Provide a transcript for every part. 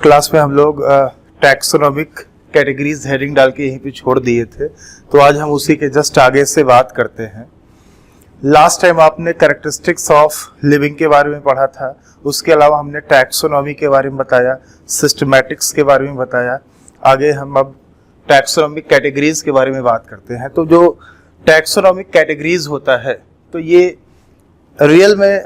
Class में हम लोग टैक्सोनॉमिक कैटेगरीज हेडिंग डाल के यहीं पे छोड़ दिए थे, तो आज हम उसी के जस्ट आगे से बात करते हैं। लास्ट टाइम आपने कैरेक्टरिस्टिक्स ऑफ लिविंग के बारे में पढ़ा था, उसके अलावा हमने टैक्सोनॉमी के बारे में बताया, सिस्टमैटिक्स के बारे में बताया। आगे हम अब टैक्सोनॉमिक कैटेगरीज के बारे में बात करते हैं। तो जो टैक्सोनॉमिक कैटेगरीज होता है, तो ये रियल में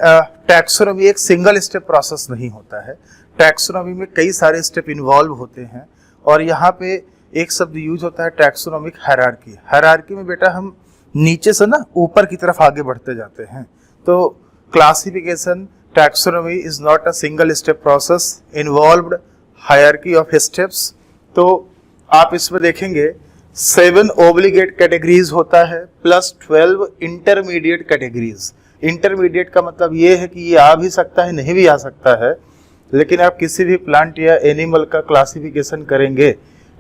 टैक्सोनॉमी एक सिंगल स्टेप प्रोसेस नहीं होता है। टैक्सोनॉमी में कई सारे स्टेप इन्वॉल्व होते हैं और यहाँ पे एक शब्द यूज होता है टैक्सोनॉमिक हायरार्की। हायरार्की में बेटा हम नीचे से ना ऊपर की तरफ आगे बढ़ते जाते हैं। तो classification taxonomy is not a single step process, involved hierarchy of steps. तो आप इसमें देखेंगे 7 ओब्लिगेट कैटेगरीज होता है प्लस 12 इंटरमीडिएट कैटेगरीज। इंटरमीडिएट का मतलब ये है कि ये आ भी सकता है, नहीं भी आ सकता है, लेकिन आप किसी भी प्लांट या एनिमल का क्लासिफिकेशन करेंगे,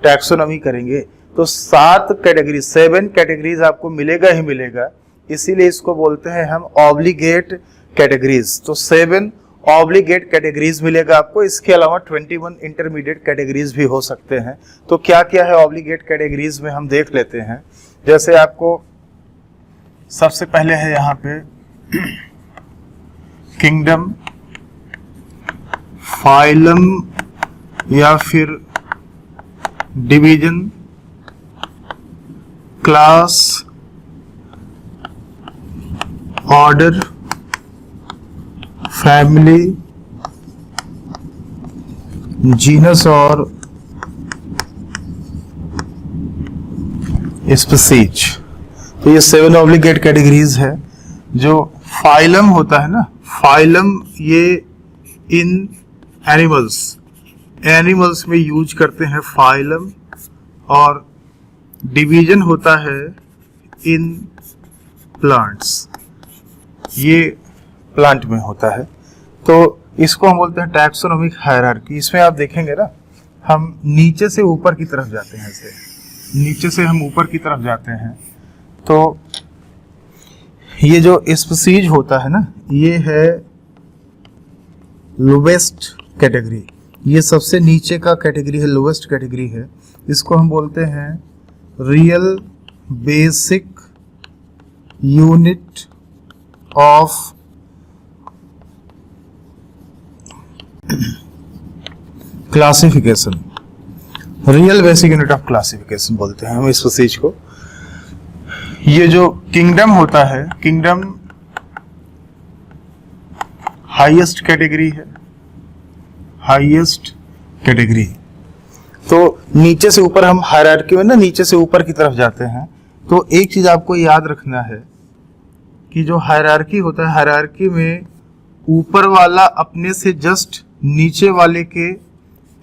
टैक्सोनॉमी करेंगे, तो 7 कैटेगरीज आपको मिलेगा ही मिलेगा। इसीलिए इसको बोलते हैं हम ऑब्लिगेट कैटेगरीज। तो 7 ऑब्लिगेट कैटेगरीज मिलेगा आपको। इसके अलावा 21 इंटरमीडिएट कैटेगरीज भी हो सकते हैं। तो क्या क्या है ऑब्लिगेट कैटेगरीज में हम देख लेते हैं। जैसे आपको सबसे पहले है यहाँ पे किंगडम, फाइलम या फिर division, class, order, family, genus और स्पीसीज। तो ये 7 ऑब्लिगेट कैटेगरीज है। जो फाइलम होता है ना, फाइलम ये इन एनिमल्स में यूज करते हैं फाइलम, और डिवीजन होता है इन प्लांट्स, ये प्लांट में होता है। तो इसको हम बोलते हैं टैक्सोनॉमिक हायरार्की। इसमें आप देखेंगे ना, हम नीचे से ऊपर की तरफ जाते हैं। ऐसे नीचे से हम ऊपर की तरफ जाते हैं। तो ये जो स्पीसीज होता है ना, ये है लोवेस्ट कैटेगरी। ये सबसे नीचे का कैटेगरी है, लोवेस्ट कैटेगरी है। इसको हम बोलते हैं real basic unit of classification. Real basic unit of classification बोलते हैं हम इस स्पीसीज को। ये जो किंगडम होता है, किंगडम हाईएस्ट कैटेगरी है, हाईएस्ट कैटेगरी। तो नीचे से ऊपर हम हायरार्की में ना नीचे से ऊपर की तरफ जाते हैं। तो एक चीज आपको याद रखना है कि जो हायरार्की होता है, हायरार्की में ऊपर वाला अपने से जस्ट नीचे वाले के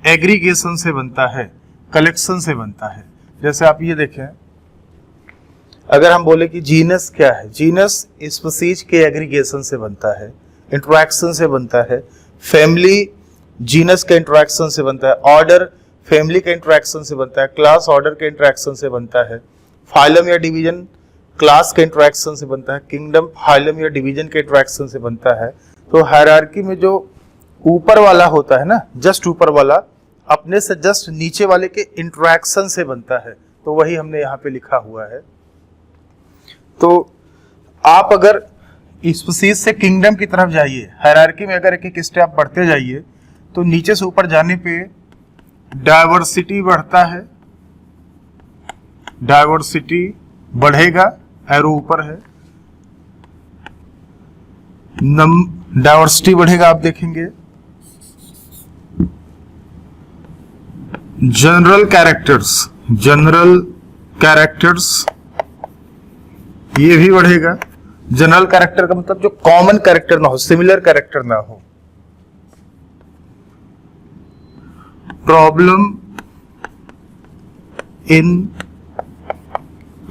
एग्रीगेशन से बनता है, कलेक्शन से बनता है। जैसे आप ये देखें, अगर हम बोले कि जीनस क्या है, जीनस स्पीसीज के एग्रीगेशन से बनता है, इंटरैक्शन से बनता है। फैमिली जीनस के इंटरैक्शन से बनता है। ऑर्डर फैमिली के इंटरैक्शन से बनता है। क्लास ऑर्डर के इंटरैक्शन से बनता है। फाइलम या डिवीजन क्लास के इंटरैक्शन से बनता है। किंगडम फाइलम या डिवीजन के इंटरैक्शन से बनता है। तो हायरार्की में जो ऊपर वाला होता है ना, जस्ट ऊपर वाला अपने से जस्ट नीचे वाले के इंटरैक्शन से बनता है। तो वही हमने यहाँ पे लिखा हुआ है। तो आप अगर स्पीसीज से किंगडम की तरफ जाइए, हायरार्की में अगर एक एक स्टेप बढ़ते जाइए, तो नीचे से ऊपर जाने पे डायवर्सिटी बढ़ता है। डायवर्सिटी बढ़ेगा, एरो ऊपर है। डायवर्सिटी बढ़ेगा, आप देखेंगे। जनरल कैरेक्टर्स ये भी बढ़ेगा। जनरल कैरेक्टर का मतलब जो कॉमन कैरेक्टर ना हो, सिमिलर कैरेक्टर ना हो। Problem in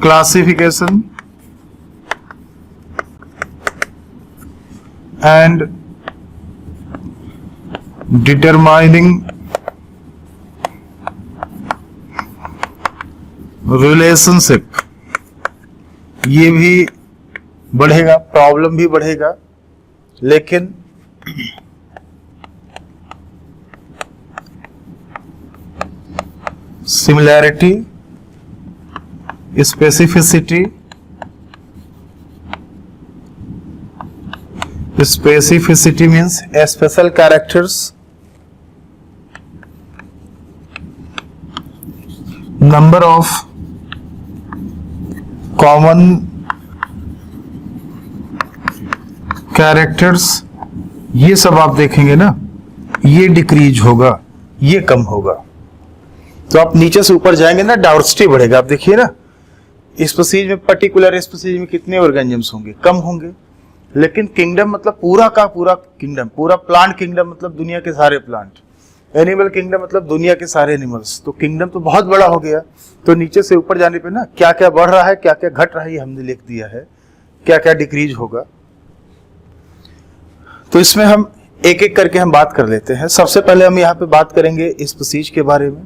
classification and determining relationship, ये भी बढ़ेगा, प्रॉब्लम भी बढ़ेगा। लेकिन similarity, specificity, specificity means special characters, number of common characters, ये सब आप देखेंगे ना, ये डिक्रीज होगा, ये कम होगा। तो आप नीचे से ऊपर जाएंगे ना, डायवर्सिटी बढ़ेगा। आप देखिए ना, स्पीशीज में, पर्टिकुलर स्पीशीज में कितने ऑर्गेनिजम्स होंगे? कम होंगे। लेकिन किंगडम मतलब पूरा का पूरा किंगडम, पूरा प्लांट किंगडम मतलब दुनिया के सारे प्लांट, एनिमल किंगडम मतलब दुनिया के सारे एनिमल्स। तो किंगडम तो बहुत बड़ा हो गया। तो नीचे से ऊपर जाने पे ना क्या क्या बढ़ रहा है, क्या क्या घट रहा है, ये हमने लिख दिया है, क्या क्या डिक्रीज होगा। तो इसमें हम एक एक करके हम बात कर लेते हैं। सबसे पहले हम यहाँ पे बात करेंगे स्पीशीज के बारे में।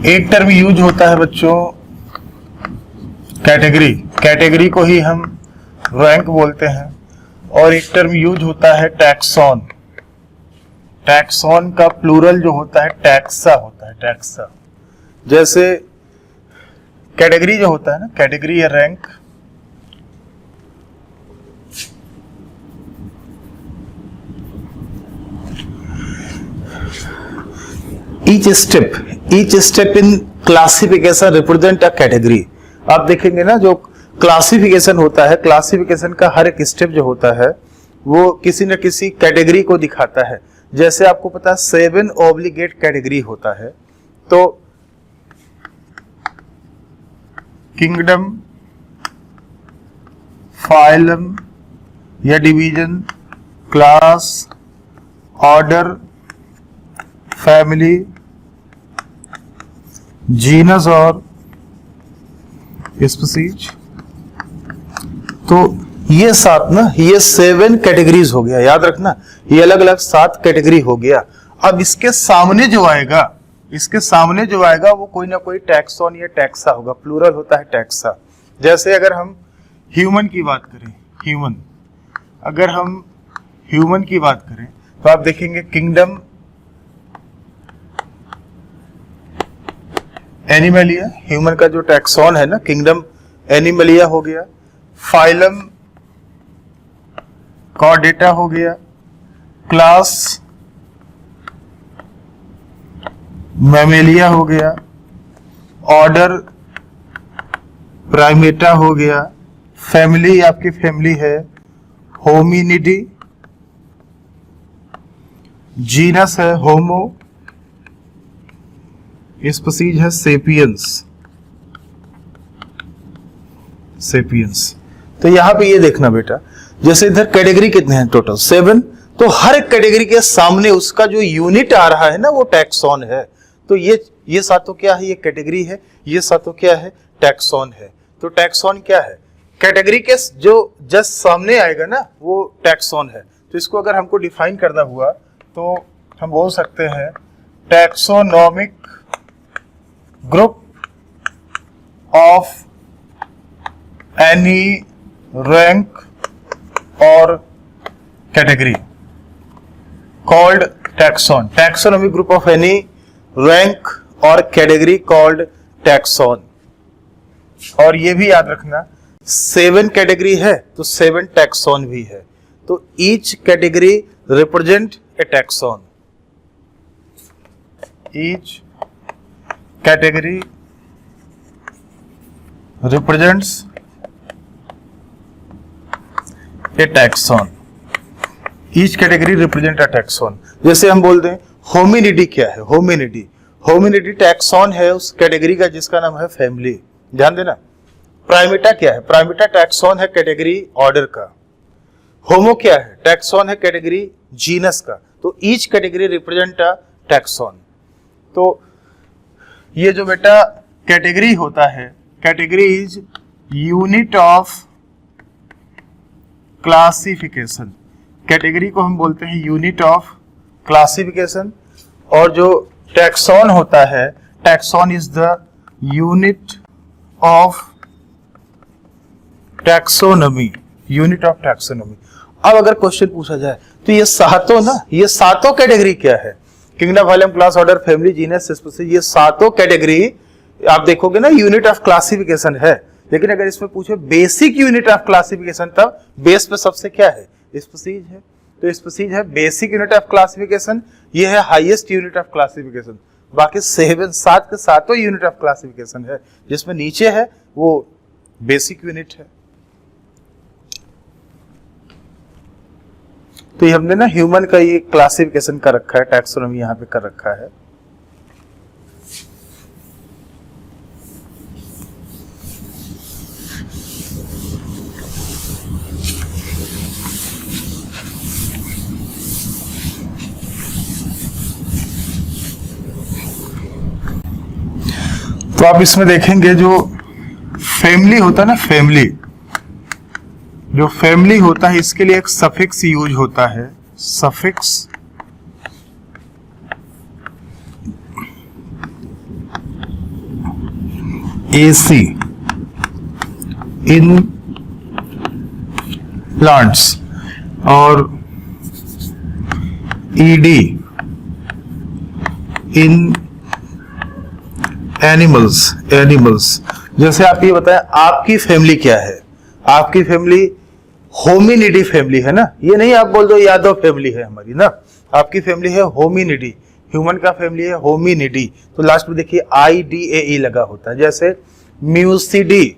एक टर्म यूज होता है बच्चों, कैटेगरी। कैटेगरी को ही हम रैंक बोलते हैं। और एक टर्म यूज होता है टैक्सॉन। टैक्सॉन का प्लूरल जो होता है टैक्सा होता है, टैक्सा। जैसे कैटेगरी जो होता है ना, कैटेगरी या rank, each step in classification represent a category। आप देखेंगे ना, जो क्लासिफिकेशन होता है, क्लासिफिकेशन का हर एक स्टेप जो होता है वो किसी न किसी कैटेगरी को दिखाता है। जैसे आपको पता है 7 ऑब्लिगेट कैटेगरी होता है। तो किंगडम, फाइलम या division, class, order, family, genus और स्पीशीज। तो ये 7 ना, ये 7 कैटेगरीज हो गया। याद रखना, ये अलग अलग 7 कैटेगरी हो गया। अब इसके सामने जो आएगा, इसके सामने जो आएगा वो कोई ना कोई टैक्सॉन या टैक्सा होगा। प्लूरल होता है टैक्सा। जैसे अगर हम ह्यूमन की बात करें, ह्यूमन, अगर हम ह्यूमन की बात करें तो आप देखेंगे किंगडम एनिमलिया, ह्यूमन का जो टैक्सॉन है ना, किंगडम एनिमलिया हो गया, फाइलम कॉर्डेटा हो गया, क्लास मैमेलिया हो गया, ऑर्डर प्राइमेटा हो गया, फैमिली आपकी फैमिली है होमिनिडी, जीनस है होमो, स्पीशीज है सेपियंस, सेपियंस। तो यहां पे ये देखना बेटा, जैसे इधर कैटेगरी कितने हैं टोटल 7, तो हर कैटेगरी के सामने उसका जो यूनिट आ रहा है ना वो टैक्सॉन है। तो ये सातों क्या है, ये कैटेगरी है, ये सातों क्या है, टैक्सॉन है। तो टैक्सॉन क्या है, कैटेगरी के जो जस्ट सामने आएगा ना वो टैक्सॉन है। तो इसको अगर हमको डिफाइन करना हुआ तो हम बोल सकते हैं taxonomic group of any rank और category called taxon. Taxonomic group of any rank और कैटेगरी कॉल्ड टैक्सॉन। और ये भी याद रखना 7 कैटेगरी है तो 7 टैक्सॉन भी है। तो each category represent a taxon, each category represents A taxon, each category represent a taxon. जैसे हम बोल दें होमिनिडी क्या है, होमिनिडी, होमिनिडी टैक्सॉन है उस कैटेगरी का जिसका नाम है फैमिली। ध्यान देना। प्राइमेटा क्या है, प्राइमेटा टैक्सॉन है कैटेगरी ऑर्डर का। होमो क्या है? टैक्सॉन है कैटेगरी जीनस का, तो each category represent a taxon. तो ये जो बेटा कैटेगरी होता है, category is unit of classification. Category को हम बोलते हैं यूनिट ऑफ क्लासिफिकेशन, और जो टैक्सॉन होता है, taxon is the unit of taxonomy, unit of taxonomy. अब अगर क्वेश्चन पूछा जाए तो ये सातों कैटेगरी क्या है? Kingdom, phylum, class, order, family, genus, species, ये सातों कैटेगरी आप देखोगे ना यूनिट ऑफ क्लासिफिकेशन है। लेकिन अगर इसमें पूछे बेसिक यूनिट ऑफ क्लासिफिकेशन, तब बेस पे सबसे क्या है? स्पीशीज है। तो स्पीशीज है बेसिक यूनिट ऑफ क्लासिफिकेशन, ये है हाईएस्ट यूनिट ऑफ क्लासिफिकेशन। बाकी 7 के सातों यूनिट ऑफ क्लासिफिकेशन है, जिसमें नीचे है वो बेसिक यूनिट है। तो ये हमने ना ह्यूमन का ये क्लासिफिकेशन कर रखा है, टैक्सोनॉमी यहां पे कर रखा है। तो आप इसमें देखेंगे जो फैमिली होता है ना, जो फैमिली होता है, इसके लिए एक सफिक्स यूज होता है, सफिक्स एसी इन प्लांट्स और ईडी इन एनिमल्स। जैसे आप ये बताएं आपकी फैमिली क्या है? आपकी फैमिली होमिनिडी फैमिली है ना, ये नहीं आप बोल दो यादव फैमिली है हमारी ना, आपकी फैमिली है होमिनिडी, ह्यूमन का फैमिली है होमिनिडी। तो लास्ट में देखिए IDAE लगा होता है। जैसे म्यूसिडी,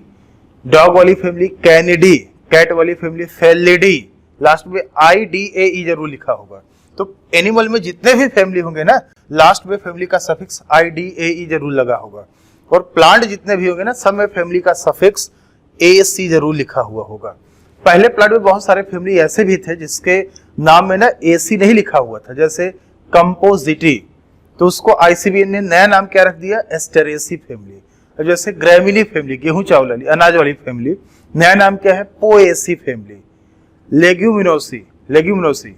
डॉग वाली फैमिली कैनिडी, कैट वाली फैमिली फेलिडी, लास्ट में IDAE जरूर लिखा होगा। तो एनिमल में जितने भी फैमिली होंगे ना, लास्ट में फैमिली का सफिक्स IDAE जरूर लगा होगा। और प्लांट जितने भी होंगे ना, सब में फैमिली का सफिक्स AC जरूर लिखा हुआ होगा। पहले प्लांट में बहुत सारे फैमिली ऐसे भी थे जिसके नाम में ना AC नहीं लिखा हुआ था, जैसे कंपोजिटी, तो उसको ICBN ने नया नाम क्या रख दिया? Asteraceae family. जैसे ग्रेमिनी फैमिली, गेहूं चावल वाली अनाज वाली फैमिली, नया नाम क्या है? Poaceae family. लेग्यूमिनोसी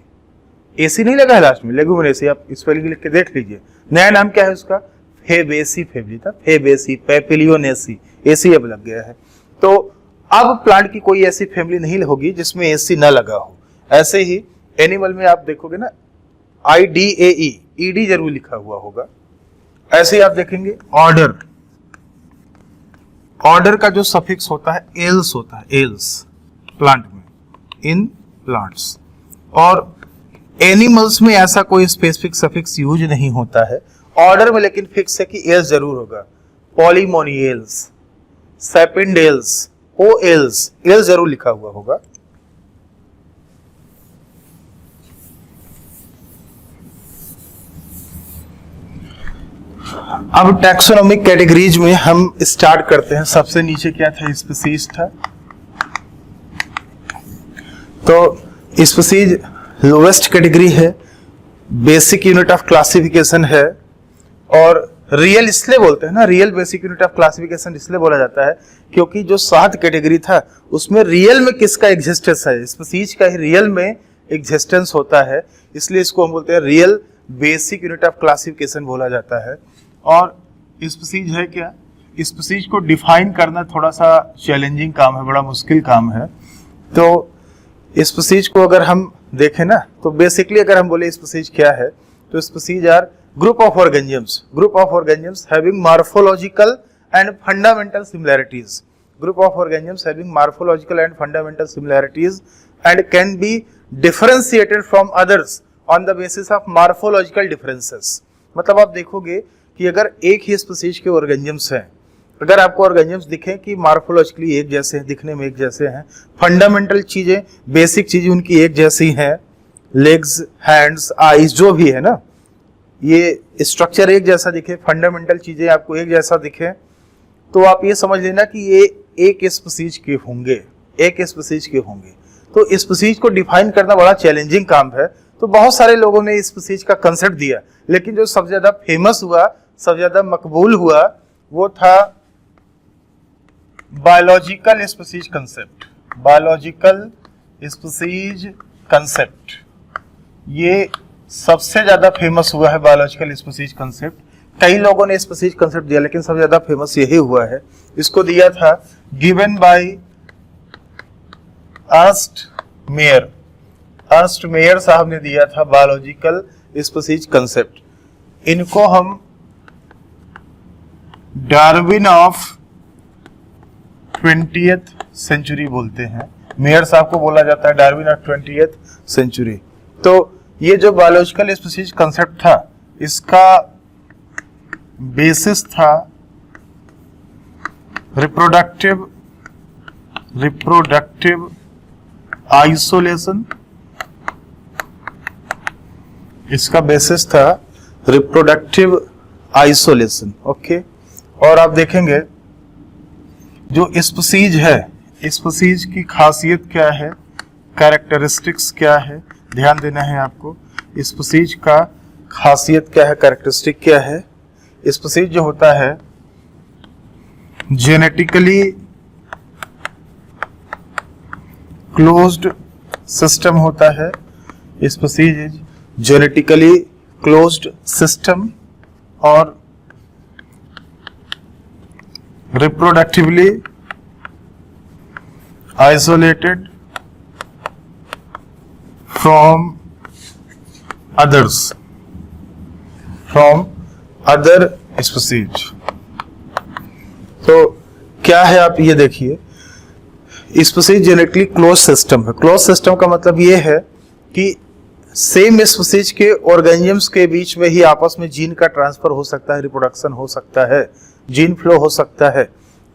AC नहीं लगा है लास्ट में, लेग्यूमिनोसी, आप स्पेलिंग लिख के देख लीजिए। नया नाम क्या है उसका? फेबेसी फैमिली था, फेबेसी, पेपिलियोनेसी, AC अब लग गया है। तो अब प्लांट की कोई ऐसी फैमिली नहीं होगी जिसमें AC न लगा हो। ऐसे ही एनिमल में आप देखोगे ना IDAE, ED जरूर लिखा हुआ होगा। ऐसे ही आप देखेंगे ऑर्डर का जो सफिक्स होता है एल्स होता है, एल्स प्लांट में, इन प्लांट्स। और एनिमल्स में ऐसा कोई स्पेसिफिक सफिक्स यूज नहीं होता है। ऑर्डर में लेकिन फिक्स है कि एल्स जरूर होगा, पॉलीमोनियल्स, सेपिंडेल्स, ओएल्स, एल्स जरूर लिखा हुआ होगा। अब टैक्सोनॉमिक कैटेगरीज में हम स्टार्ट करते हैं। सबसे नीचे क्या था? स्पीशीज था। तो स्पीशीज लोवेस्ट कैटेगरी है, बेसिक यूनिट ऑफ क्लासिफिकेशन है, और रियल इसलिए बोलते हैं ना, real basic unit of classification इसलिए बोला जाता है क्योंकि जो 7 कैटेगरी था उसमें रियल में किसका एग्जिस्टेंस है? स्पीशीज का ही रियल में एग्जिस्टेंस होता है, इसलिए इसको हम बोलते हैं real basic unit of classification बोला जाता है। और स्पीशीज है क्या? स्पीशीज को डिफाइन करना थोड़ा सा चैलेंजिंग काम है, बड़ा मुश्किल काम है। तो स्पीशीज को अगर हम देखें ना, तो बेसिकली अगर हम बोले स्पीशीज क्या है, तो species are group of organisms having morphological and fundamental similarities, group of organisms having morphological and fundamental similarities and can be differentiated from others on the basis of morphological differences. मतलब आप देखोगे कि अगर एक ही species के organisms हैं, अगर आपको ऑर्गेनिजम्स दिखें कि मार्फोलॉजिकली एक जैसे हैं, दिखने में एक जैसे हैं, फंडामेंटल चीजें, बेसिक चीजें उनकी एक जैसी हैं, लेग्स, हैंड्स, आईज जो भी है ना, ये स्ट्रक्चर एक जैसा दिखे, फंडामेंटल चीजें आपको एक जैसा दिखे, तो आप ये समझ लेना कि ये एक स्पीशीज के होंगे, एक स्पीशीज के होंगे। तो स्पीसीज को डिफाइन करना बड़ा चैलेंजिंग काम है। तो बहुत सारे लोगों ने स्पीसीज का कंसेप्ट दिया, लेकिन जो सबसे ज्यादा फेमस हुआ, सबसे ज्यादा मकबूल हुआ, वो था biological species concept. Biological species concept ये सबसे ज्यादा फेमस हुआ है, बायोलॉजिकल स्पीसीज कंसेप्ट। कई लोगों ने स्पीसीज कंसेप्ट दिया, लेकिन सबसे ज्यादा फेमस यही हुआ है। इसको दिया था given by erst mayor. Erst mayor साहब ने दिया था बायोलॉजिकल स्पीसीज कंसेप्ट। इनको हम डार्विन ऑफ 20th सेंचुरी बोलते हैं। मेयर साहब को बोला जाता है डार्विन ऑफ 20th सेंचुरी। तो ये जो बायोलॉजिकल स्पीसीज कंसेप्ट था, इसका बेसिस था रिप्रोडक्टिव आइसोलेशन। इसका बेसिस था रिप्रोडक्टिव आइसोलेशन। ओके, और आप देखेंगे जो स्पीसीज है, स्पीसीज की खासियत क्या है, कैरेक्टरिस्टिक्स क्या है, ध्यान देना है आपको। स्पीसीज का खासियत क्या है, कैरेक्टरिस्टिक क्या है। स्पीसीज जो होता है जेनेटिकली क्लोज्ड सिस्टम होता है। Species is genetically closed system और reproductively isolated from other species. तो क्या है, आप ये देखिए, स्पीसीज जेनेटिकली क्लोज सिस्टम है। क्लोज सिस्टम का मतलब ये है कि सेम स्पीसीज के ऑर्गेनिजम्स के बीच में ही आपस में जीन का ट्रांसफर हो सकता है, रिप्रोडक्शन हो सकता है, जीन फ्लो हो सकता है।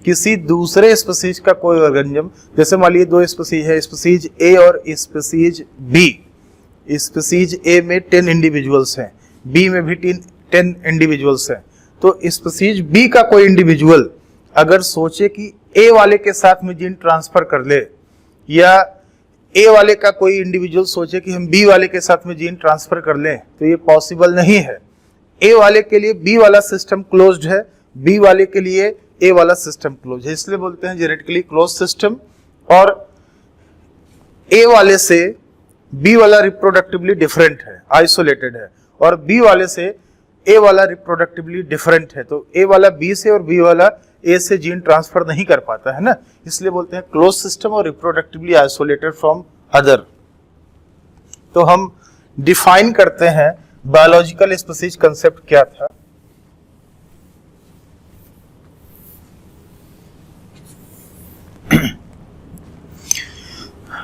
किसी दूसरे स्पीसीज का कोई ऑर्गेनिज्म, जैसे मान लीजिए दो स्पीसीज है, स्पीसीज ए और स्पीसीज बी। स्पीसीज ए में 10 इंडिविजुअल्स हैं, बी में भी 10 इंडिविजुअल्स हैं। तो स्पीसीज बी का कोई इंडिविजुअल अगर सोचे कि ए वाले के साथ में जीन ट्रांसफर कर ले, या ए वाले का कोई इंडिविजुअल सोचे कि हम बी वाले के साथ में जीन ट्रांसफर कर लें, तो ये पॉसिबल नहीं है। ए वाले के लिए बी वाला सिस्टम क्लोज्ड है, बी वाले के लिए ए वाला सिस्टम क्लोज है, इसलिए बोलते हैं जेनेटिकली क्लोज सिस्टम। और ए वाले से बी वाला रिप्रोडक्टिवली डिफरेंट है, आइसोलेटेड है, और बी वाले से ए वाला रिप्रोडक्टिवली डिफरेंट है। तो ए वाला बी से और बी वाला ए से जीन ट्रांसफर नहीं कर पाता है ना, इसलिए बोलते हैं क्लोज सिस्टम और रिप्रोडक्टिवली आइसोलेटेड फ्रॉम अदर। तो हम डिफाइन करते हैं बायोलॉजिकल स्पीसीज कंसेप्ट क्या था।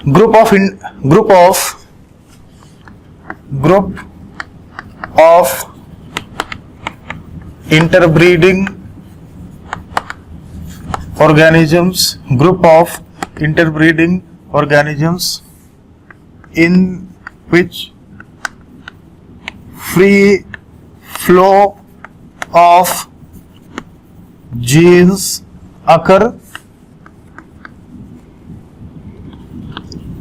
Group of interbreeding organisms in which free flow of genes occur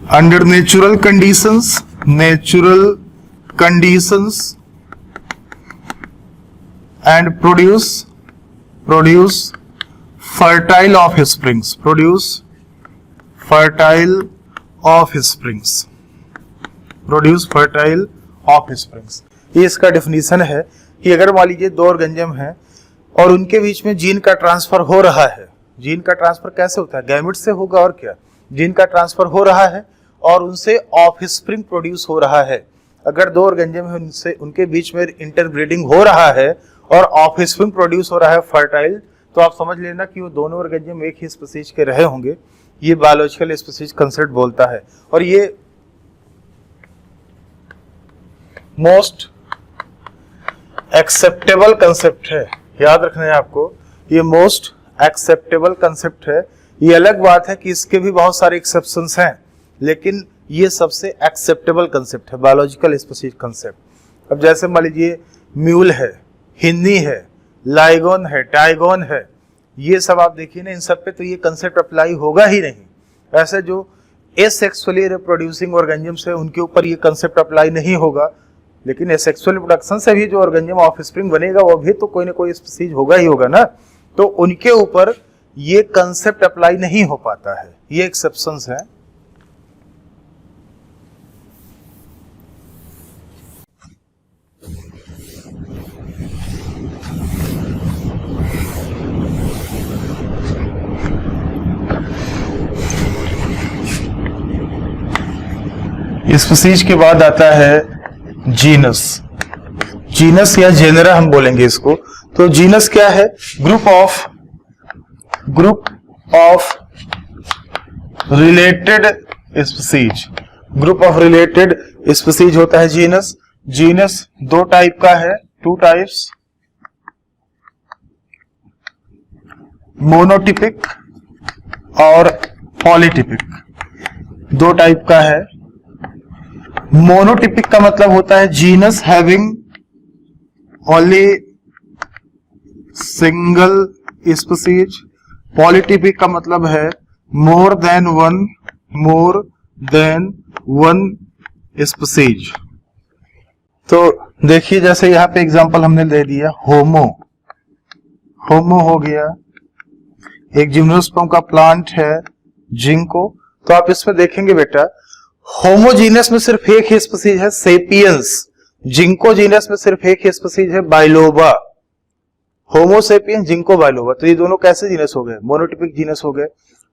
under natural conditions and produce fertile offsprings। ये इसका डेफिनेशन है कि अगर मान लीजिए दो ऑर्गेनिज्म हैं और उनके बीच में जीन का ट्रांसफर हो रहा है। जीन का ट्रांसफर कैसे होता है, गैमेट से होगा, और क्या, जीन का ट्रांसफर हो रहा है और उनसे ऑफस्प्रिंग प्रोड्यूस हो रहा है। अगर दो ऑर्गेनिज्म है, उनके बीच में इंटरब्रीडिंग हो रहा है और ऑफस्प्रिंग प्रोड्यूस हो रहा है फर्टाइल, तो आप समझ लेना कि वो दोनों ऑर्गेनिज्म एक ही स्पीसीज के रहे होंगे। ये बायोलॉजिकल स्पीसीज कंसेप्ट बोलता है। और ये मोस्ट एक्सेप्टेबल कंसेप्ट है, याद रखना है आपको, ये मोस्ट एक्सेप्टेबल कंसेप्ट है। ये अलग बात है कि इसके भी बहुत सारे एक्सेप्शंस हैं, लेकिन ये सबसे एक्सेप्टेबल कंसेप्ट है, बायोलॉजिकल स्पीसीज कंसेप्ट। अब जैसे मान लीजिए म्यूल है, हिंदी है, लाइगोन है, टाइगोन है, ये सब आप देखिए ना, इन सब पे तो ये कंसेप्ट अप्लाई होगा ही नहीं। ऐसे जो एसेक्सुअली रिप्रोड्यूसिंग ऑर्गेनिजम्स है उनके ऊपर ये कंसेप्ट अप्लाई नहीं होगा, लेकिन एसेक्सुअल रिप्रोडक्शन से भी जो ऑर्गेनिज्म ऑफस्प्रिंग बनेगा वो भी तो कोई ना कोई स्पीसीज होगा ही होगा ना, तो उनके ऊपर ये कंसेप्ट अप्लाई नहीं हो पाता है, ये एक्सेप्शंस हैं। स्पीसीज के बाद आता है जीनस। जीनस या जेनरा हम बोलेंगे इसको। तो जीनस क्या है? Group of related species. Group of related species होता है जीनस। जीनस दो टाइप का है, टू टाइप्स, मोनोटिपिक और पॉलीटिपिक, दो टाइप का है। मोनोटिपिक का मतलब होता है genus having only single species. Polytypic का मतलब है मोर देन वन स्पीसीज। तो देखिए जैसे यहां पे एग्जांपल हमने ले दिया, होमो हो गया, एक जिम्नोस्पर्म का प्लांट है जिंको। तो आप इसमें देखेंगे बेटा, होमोजीनस में सिर्फ एक ही स्पीसीज है सेपियंस, जिंको जीनस में सिर्फ एक ही स्पीसीज है बाइलोबा। होमोसेपियंस, जिंको, बाइलोबा, तो ये दोनों कैसे जीनस हो गए? मोनोटिपिक जीनस हो गए।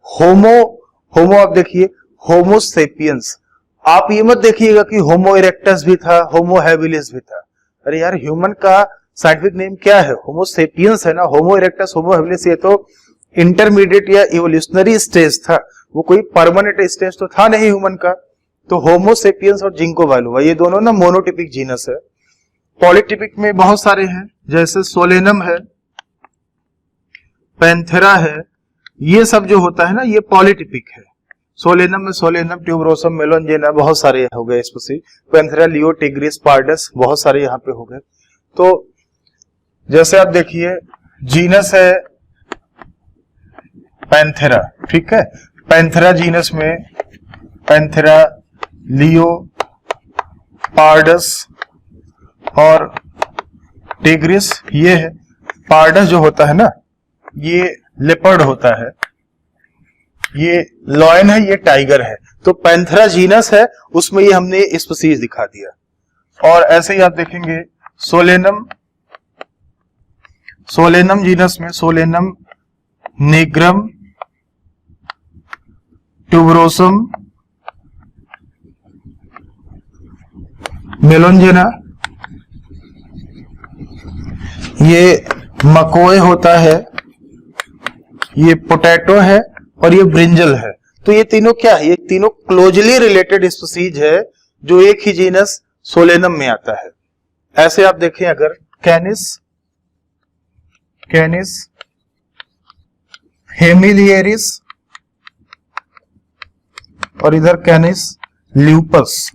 होमो आप देखिए, होमोसेपियंस, आप ये मत देखिएगा कि होमो इरेक्टस भी था, होमो हैबिलिस भी था। अरे यार, ह्यूमन का साइंटिफिक नेम क्या है? होमोसेपियंस है ना। होमो इरेक्टस, होमो हैबिलिस ये तो इंटरमीडिएट या इवोल्यूशनरी स्टेज था, वो कोई परमानेंट स्टेज तो था नहीं ह्यूमन का। तो होमोसेपियंस और जिंको बाइलोबा ये दोनों ना मोनोटिपिक जीनस है। पॉलीटिपिक में बहुत सारे हैं, जैसे सोलेनम है, पैंथेरा है, ये सब जो होता है ना ये पॉलीटिपिक है। सोलेनम में सोलेनम, ट्यूबरोसम, मेलोंजेना, बहुत सारे हो गए स्पीसीज। पैंथेरा, लियो, टिग्रिस, पार्डस, बहुत सारे यहाँ पे हो गए। तो जैसे आप देखिए, जीनस है पैंथेरा, ठीक है। पैंथेरा जीनस में पैंथेरा, लियो, पार्डस और टिग्रिस ये है। पार्डस जो होता है ना ये लेपर्ड होता है, ये लॉयन है, ये टाइगर है। तो पैंथेरा जीनस है, उसमें ये हमने स्पीसीज दिखा दिया। और ऐसे ही आप देखेंगे सोलेनम जीनस में सोलेनम, निग्रम, ट्यूबरोसम, मेलोंजेना, ये मकोए होता है, ये पोटैटो है और ये ब्रिंजल है। तो ये तीनों क्या है? ये तीनों क्लोजली रिलेटेड स्पीसीज है जो एक ही जीनस सोलेनम में आता है। ऐसे आप देखें, अगर कैनिस हेमिलियरिस और इधर कैनिस ल्यूपस,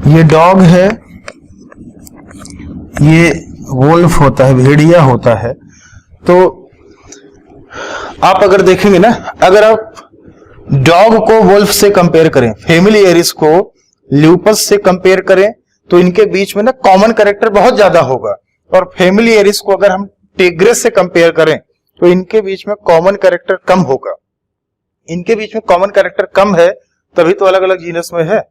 ये डॉग है, ये वोल्फ होता है, भेड़िया होता है। तो आप अगर देखेंगे ना, अगर आप डॉग को वोल्फ से कंपेयर करें, फेमिलियरिस को ल्यूपस से कंपेयर करें, तो इनके बीच में ना कॉमन कैरेक्टर बहुत ज्यादा होगा। और फेमिलियरिस को अगर हम टिग्रिस से कंपेयर करें तो इनके बीच में कॉमन कैरेक्टर कम होगा। इनके बीच में कॉमन कैरेक्टर कम है तभी तो अलग अलग जीनस में है,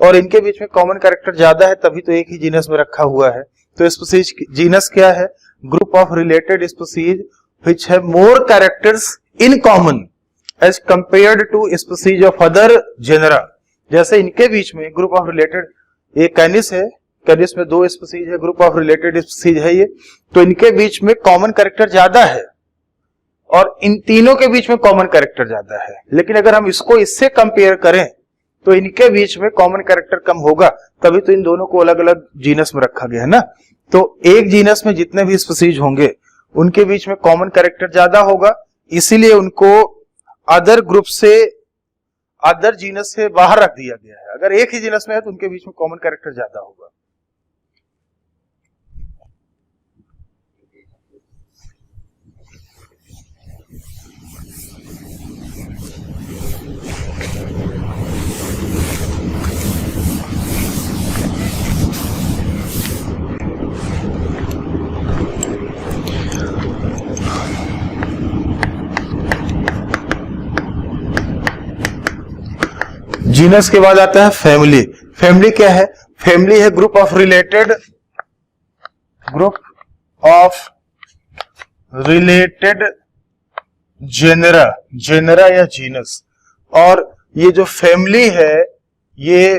और इनके बीच में कॉमन कैरेक्टर ज्यादा है तभी तो एक ही जीनस में रखा हुआ है। तो स्पीसीज जीनस क्या है? Group of related species which have more characters in common as compared to species of other genera. जैसे इनके बीच में ग्रुप ऑफ रिलेटेड, ये कैनिस है, कैनिस में दो स्पीसीज है, ग्रुप ऑफ रिलेटेड स्पीसीज है ये, तो इनके बीच में कॉमन कैरेक्टर ज्यादा है और इन तीनों के बीच में कॉमन कैरेक्टर ज्यादा है। लेकिन अगर हम इसको इससे कंपेयर करें तो इनके बीच में कॉमन कैरेक्टर कम होगा, तभी तो इन दोनों को अलग अलग जीनस में रखा गया है ना। तो एक जीनस में जितने भी स्पीसीज होंगे उनके बीच में कॉमन कैरेक्टर ज्यादा होगा, इसीलिए उनको अदर ग्रुप से, अदर जीनस से बाहर रख दिया गया है। अगर एक ही जीनस में है तो उनके बीच में कॉमन कैरेक्टर ज्यादा होगा। जीनस के बाद आता है फैमिली। फैमिली क्या है? फैमिली है ग्रुप ऑफ रिलेटेड जेनरा या जीनस। और ये जो फैमिली है ये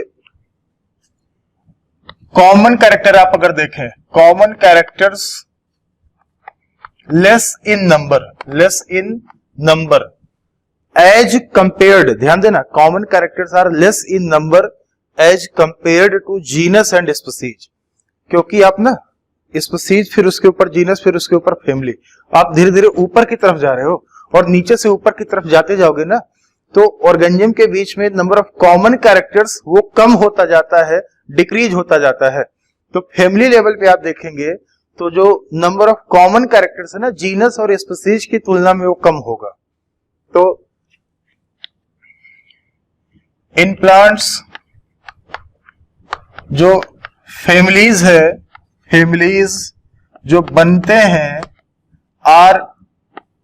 कॉमन कैरेक्टर, आप अगर देखें common characters less in number as compared, ध्यान देना, common characters are less in number as compared to genus and species. क्योंकि आप ना स्पीसीज, फिर उसके ऊपर जीनस, फिर उसके ऊपर फैमिली, आप धीरे धीरे ऊपर की तरफ जा रहे हो और नीचे से ऊपर की तरफ जाते जाओगे ना, तो ऑर्गेनिज्म के बीच में नंबर ऑफ कॉमन कैरेक्टर्स वो कम होता जाता है, डिक्रीज होता जाता है। तो फैमिली लेवल पे आप देखेंगे तो जो नंबर ऑफ कॉमन कैरेक्टर्स है ना जीनस और स्पीसीज की तुलना में वो कम होगा। तो इन प्लांट्स जो फैमिलीज है, फैमिलीज जो बनते हैं are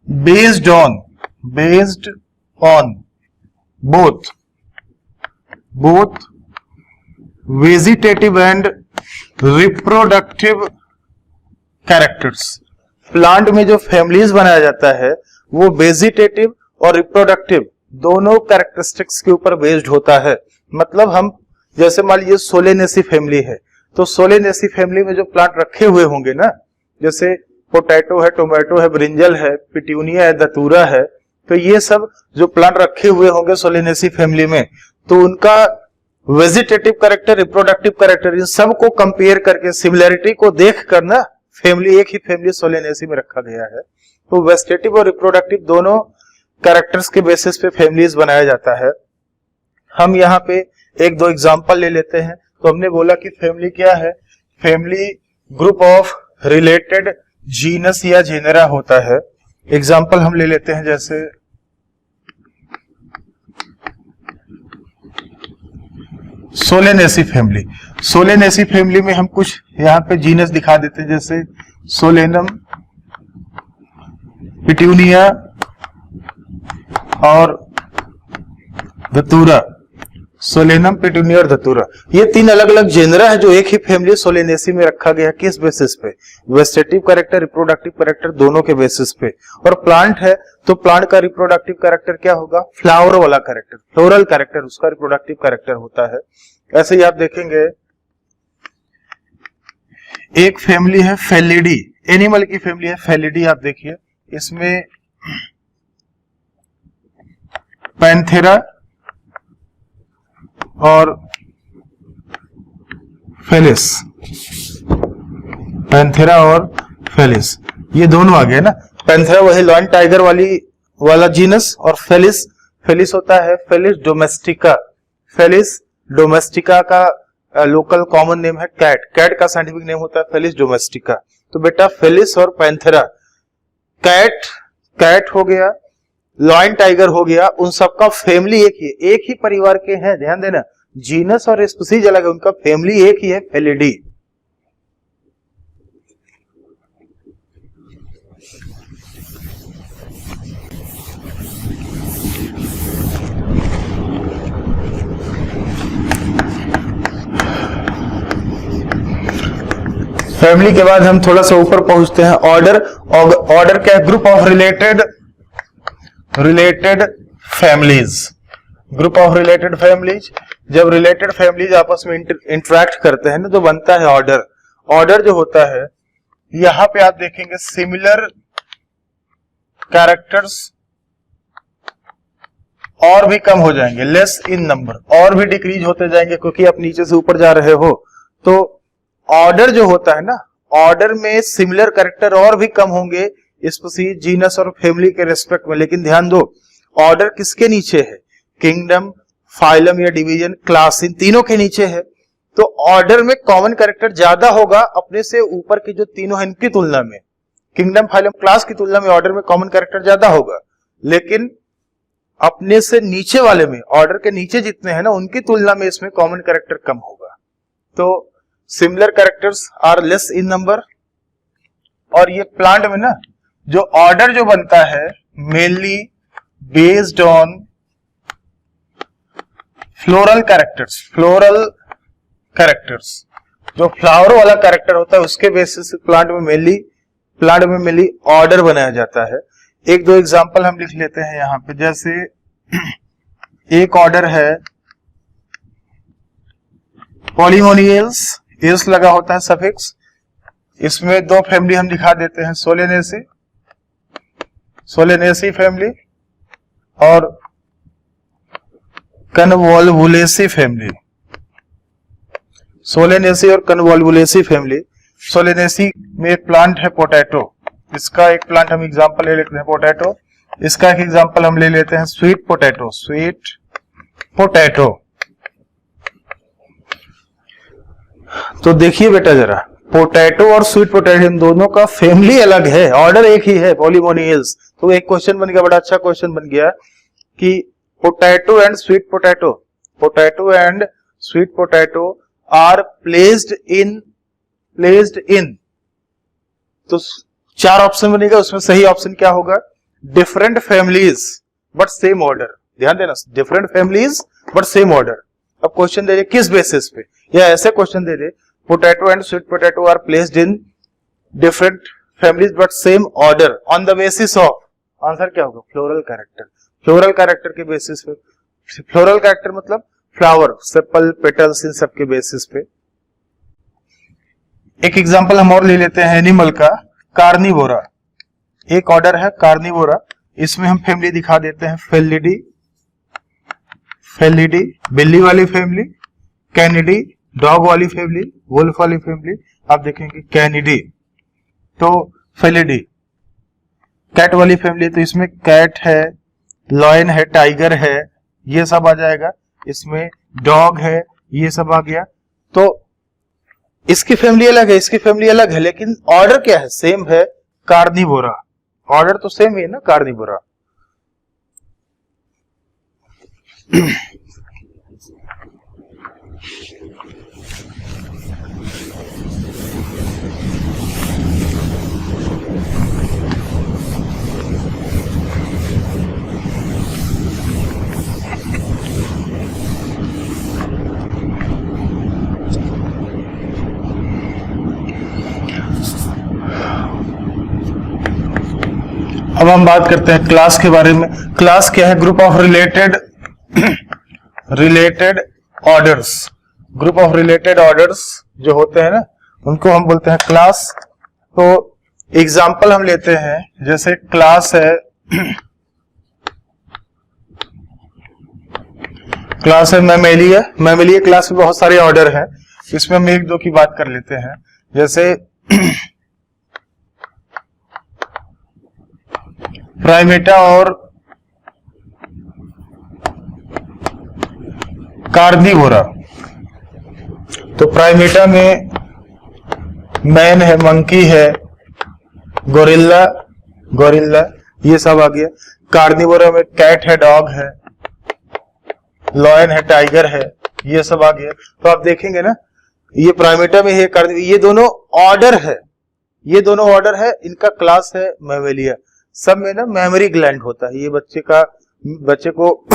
based on both vegetative and reproductive characters. Plant में जो फैमिलीज बनाया जाता है वो वेजिटेटिव और रिप्रोडक्टिव दोनों कैरेक्टरिस्टिक्स के ऊपर बेस्ड होता है। मतलब हम जैसे मान लीजिए सोलेनेसी फैमिली है, तो सोलेनेसी फैमिली में जो प्लांट रखे हुए होंगे ना, जैसे पोटैटो है, टोमेटो है, ब्रिंजल है, पिट्यूनिया है, धतूरा है, तो ये सब जो प्लांट रखे हुए होंगे सोलेनेसी फैमिली में, तो उनका वेजिटेटिव कैरेक्टर, रिप्रोडक्टिव कैरेक्टर, इन सब को कंपेयर करके सिमिलैरिटी को देख कर ना फैमिली, एक ही फैमिली सोलेनेसी में रखा गया है। तो वेजिटेटिव और रिप्रोडक्टिव दोनों कैरेक्टर्स के बेसिस पे फैमिलीज बनाया जाता है। हम यहाँ पे एक दो एग्जांपल ले लेते हैं। तो हमने बोला कि फैमिली क्या है? Family group of related genus या जेनेरा होता है। एग्जांपल हम ले लेते हैं, जैसे सोलेनेसी फैमिली। सोलेनेसी फैमिली में हम कुछ यहाँ पे जीनस दिखा देते हैं, जैसे सोलेनम, पिट्यूनिया और धतूरा। सोलेनम, पिट्यूनिया और धतूरा, ये तीन अलग अलग जेनरा है जो एक ही फैमिली सोलेनेसी में रखा गया। किस बेसिस पे? वेजिटेटिव कैरेक्टर, रिप्रोडक्टिव कैरेक्टर दोनों के बेसिस पे। और प्लांट है तो प्लांट का रिप्रोडक्टिव कैरेक्टर क्या होगा? फ्लावर वाला कैरेक्टर, फ्लोरल कैरेक्टर उसका रिप्रोडक्टिव कैरेक्टर होता है। ऐसे ही आप देखेंगे एक फैमिली है फेलिडी, एनिमल की फैमिली है फेलिडी। आप देखिए इसमें पैंथेरा और फेलिस, पैंथेरा और फेलिस, ये दोनों आ गए ना। पैंथेरा वही लॉयन टाइगर वाला जीनस, और फेलिस होता है फेलिस डोमेस्टिका। फेलिस डोमेस्टिका का लोकल कॉमन नेम है कैट। कैट का साइंटिफिक नेम होता है फेलिस डोमेस्टिका। तो बेटा फेलिस और पैंथेरा, कैट हो गया, लॉयन टाइगर हो गया, उन सबका फैमिली एक ही परिवार के हैं। ध्यान देना, जीनस और स्पीसीज अलग है, उनका फैमिली एक ही है, फेलिडी। फैमिली के बाद हम थोड़ा सा ऊपर पहुंचते हैं। ऑर्डर क्या है? Group of related families. Group of related families, जब रिलेटेड फैमिलीज आपस में इंटरेक्ट करते हैं ना तो बनता है ऑर्डर। ऑर्डर जो होता है, यहां पे आप देखेंगे सिमिलर कैरेक्टर्स और भी कम हो जाएंगे, लेस इन नंबर, और भी डिक्रीज होते जाएंगे क्योंकि आप नीचे से ऊपर जा रहे हो। तो ऑर्डर जो होता है ना, ऑर्डर में सिमिलर कैरेक्टर और भी कम होंगे स्पीसीज, जीनस और फैमिली के रेस्पेक्ट में। लेकिन ध्यान दो, ऑर्डर किसके नीचे है? किंगडम, फाइलम या डिवीजन, क्लास, इन तीनों के नीचे है। तो ऑर्डर में कॉमन कैरेक्टर ज्यादा होगा अपने से ऊपर की जो तीनों है इनकी तुलना में। किंगडम, फाइलम, क्लास की तुलना में ऑर्डर में कॉमन कैरेक्टर ज्यादा होगा, लेकिन अपने से नीचे वाले में, ऑर्डर के नीचे जितने हैं ना उनकी तुलना में इसमें कॉमन कैरेक्टर कम होगा। तो similar characters are less in number. और ये प्लांट में ना जो ऑर्डर जो बनता है mainly based on floral characters, जो फ्लावर वाला कैरेक्टर होता है उसके बेसिस से प्लांट में मेनली ऑर्डर बनाया जाता है। एक दो एग्जांपल हम लिख लेते हैं यहाँ पे। जैसे एक ऑर्डर है पॉलीमोनियल्स, एल्स लगा होता है सफिक्स, इसमें दो फैमिली हम दिखा देते हैं, सोलेनेसी फैमिली और कन्वोल्वुलेसी फैमिली। सोलेनेसी और कन्वोल्वुलेसी फैमिली। सोलेनेसी में एक प्लांट है पोटैटो, इसका एक प्लांट हम एग्जांपल ले लेते हैं पोटैटो। इसका एक एग्जांपल हम ले लेते हैं स्वीट पोटैटो। तो देखिए बेटा जरा, पोटैटो और स्वीट पोटैटो इन दोनों का फैमिली अलग है, ऑर्डर एक ही है, पॉलीमोनियल्स। तो एक क्वेश्चन बन गया, बड़ा अच्छा क्वेश्चन बन गया कि potato and sweet potato are placed in, तो चार ऑप्शन बनेगा, उसमें सही ऑप्शन क्या होगा? Different families but same order. ध्यान देना, different families but same order. अब क्वेश्चन दे दे किस बेसिस पे, या ऐसे क्वेश्चन दे दे potato and sweet potato are placed in different families but same order on the basis of, answer क्या होगा? फ्लोरल कैरेक्टर के बेसिस पे। फ्लोरल कैरेक्टर मतलब फ्लावर, सेपल, पेटल्स, इन सब के बेसिस पे। एक एग्जांपल हम और ले लेते हैं एनिमल का, कार्निवोरा। एक ऑर्डर है कार्निवोरा, इसमें हम फैमिली दिखा देते हैं फेलिडी बिल्ली वाली फैमिली, कैनिडी डॉग वाली फैमिली, वुल्फ वाली फैमिली। आप देखेंगे कैनिडी तो फेलिडी कैट वाली फैमिली, तो इसमें कैट है, लॉयन है, टाइगर है, ये सब आ जाएगा। इसमें डॉग है, ये सब आ गया। तो इसकी फैमिली अलग है, इसकी फैमिली अलग है, लेकिन ऑर्डर क्या है? सेम है, कार्निवोरा। ऑर्डर तो सेम ही है ना, कार्निवोरा। अब हम बात करते हैं क्लास के बारे में। क्लास क्या है? Group of related orders. Group of related orders जो होते हैं ना, उनको हम बोलते हैं क्लास। तो एग्जांपल हम लेते हैं, जैसे क्लास है मैमेलिया क्लास में बहुत सारे ऑर्डर हैं, इसमें हम एक दो की बात कर लेते हैं। जैसे प्राइमेटा और कार्निवोरा। तो प्राइमेटा में मैन है, मंकी है, गोरिल्ला ये सब आ गया। कार्निवोरा में कैट है, डॉग है, लॉयन है, टाइगर है, ये सब आ गया। तो आप देखेंगे ना, ये प्राइमेटा में है, ये दोनों ऑर्डर है, इनका क्लास है मैमेलिया। सब में ना मेमोरी ग्लैंड होता है, ये बच्चे को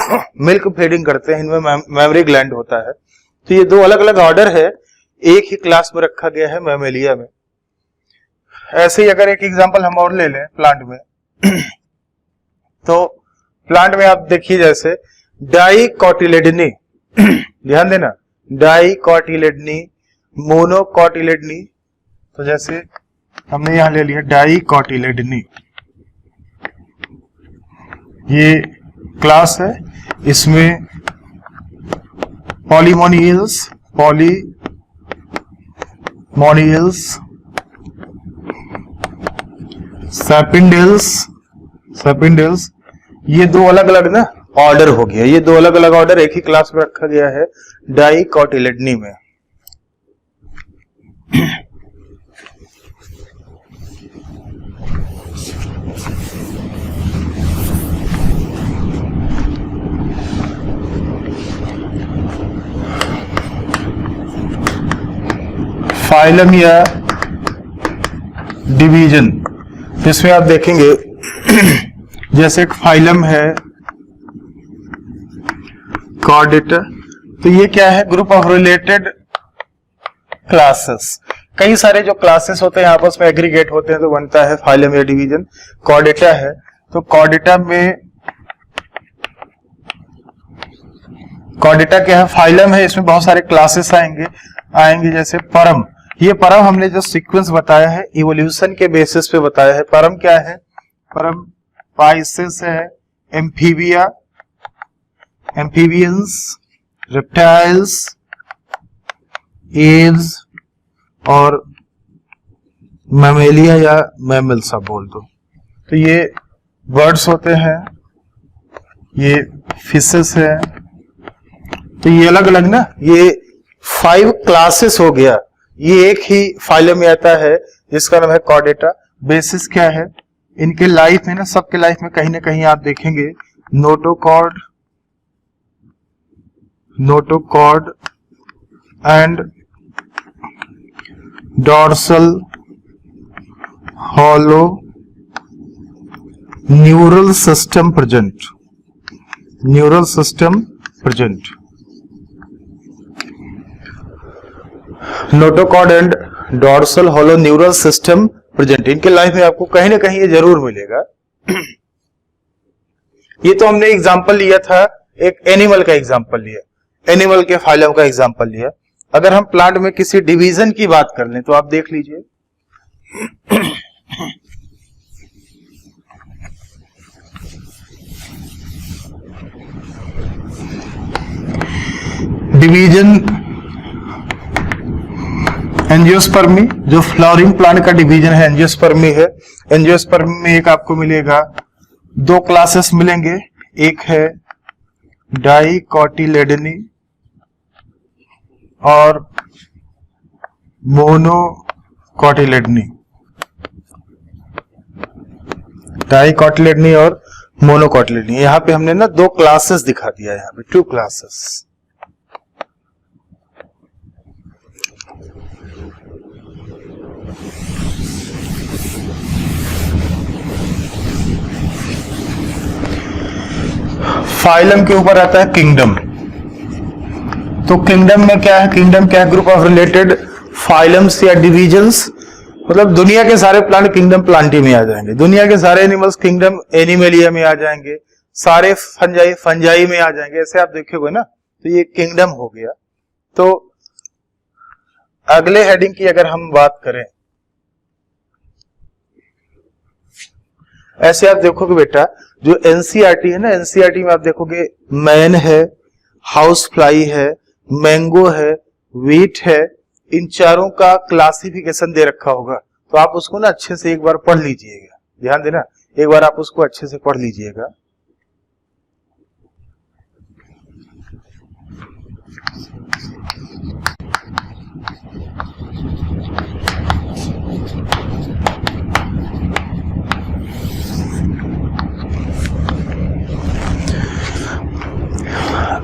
मिल्क फीडिंग करते हैं, इनमें मेमोरी ग्लैंड होता है। तो ये दो अलग अलग ऑर्डर है, एक ही क्लास में रखा गया है मैमेलिया में। ऐसे ही अगर एक एग्जांपल हम और ले लें प्लांट में तो प्लांट में आप देखिए जैसे डाइकोटिलेडनी ध्यान देना, डाइकोटिलेडनी, मोनोकोटिलेडनी। तो जैसे हमने यहां ले लिया डाइकोटिलेडनी, ये क्लास है, इसमें पॉलीमोनियल्स, सैपिंडल्स, ये दो अलग अलग ना ऑर्डर हो गया। ये दो अलग अलग ऑर्डर एक ही क्लास में रखा गया है डाइकोटिलेडनी में। फाइलम या डिवीजन, इसमें आप देखेंगे जैसे एक फाइलम है कॉर्डेटा, तो ये क्या है, ग्रुप ऑफ रिलेटेड क्लासेस। कई सारे जो क्लासेस होते हैं आपस में एग्रीगेट होते हैं तो बनता है फाइलम या डिवीजन। कॉर्डेटा है, तो कॉर्डेटा में, कॉर्डेटा क्या है, फाइलम है, इसमें बहुत सारे क्लासेस आएंगे जैसे परम। ये परम हमने जो सीक्वेंस बताया है इवोल्यूशन के बेसिस पे बताया है। परम क्या है, परम पाइसेस है, एम्फीबिया, एम्फीबियंस, रेप्टाइल्स, एव्स और मैमेलिया या मैमल्स आप बोल दो। तो ये बर्ड्स होते हैं, ये फिशेस है। तो ये अलग अलग ना, ये 5 क्लासेस हो गया। ये एक ही फाइलम में आता है जिसका नाम है कॉर्डेटा। बेसिस क्या है इनके लाइफ में ना, सबके लाइफ में कहीं ना कहीं आप देखेंगे notochord, notochord and dorsal hollow neural system present, neural system present. Notochord and dorsal hollow neural system present, इनके लाइफ में आपको कहीं ना कहीं ये जरूर मिलेगा। ये तो हमने एग्जांपल लिया था, एक एनिमल का एग्जांपल लिया, एनिमल के फाइलम का एग्जांपल लिया। अगर हम प्लांट में किसी डिवीजन की बात कर लें तो आप देख लीजिए, डिवीजन एंजियोस्पर्मी, जो फ्लावरिंग प्लांट का डिवीजन है एंजियोस्पर्मी है। एंजियोस्पर्मी में एक आपको मिलेगा, 2 क्लासेस मिलेंगे, एक है डाइकोटिलेडनी और मोनोकोटिलेडनी, डाइकोटिलेडनी और मोनोकोटिलेडनी। यहां पे हमने ना 2 क्लासेस दिखा दिया है, यहां पे 2 क्लासेस। फाइलम के ऊपर आता है किंगडम। तो किंगडम में क्या है, किंगडम क्या है, ग्रुप ऑफ रिलेटेड फाइलम्स या डिविजन्स। मतलब दुनिया के सारे प्लांट किंगडम प्लांटी में आ जाएंगे, दुनिया के सारे एनिमल्स किंगडम एनिमेलिया में आ जाएंगे, सारे फंजाई फंजाई में आ जाएंगे। ऐसे आप देखोगे ना, तो ये किंगडम हो गया। तो अगले हेडिंग की अगर हम बात करें, ऐसे आप देखोगे बेटा, जो एनसीईआरटी है ना, एनसीईआरटी में आप देखोगे मैन है, हाउस फ्लाई है, मैंगो है, वीट है, इन चारों का क्लासिफिकेशन दे रखा होगा। तो आप उसको ना अच्छे से एक बार पढ़ लीजिएगा, ध्यान देना, एक बार आप उसको अच्छे से पढ़ लीजिएगा।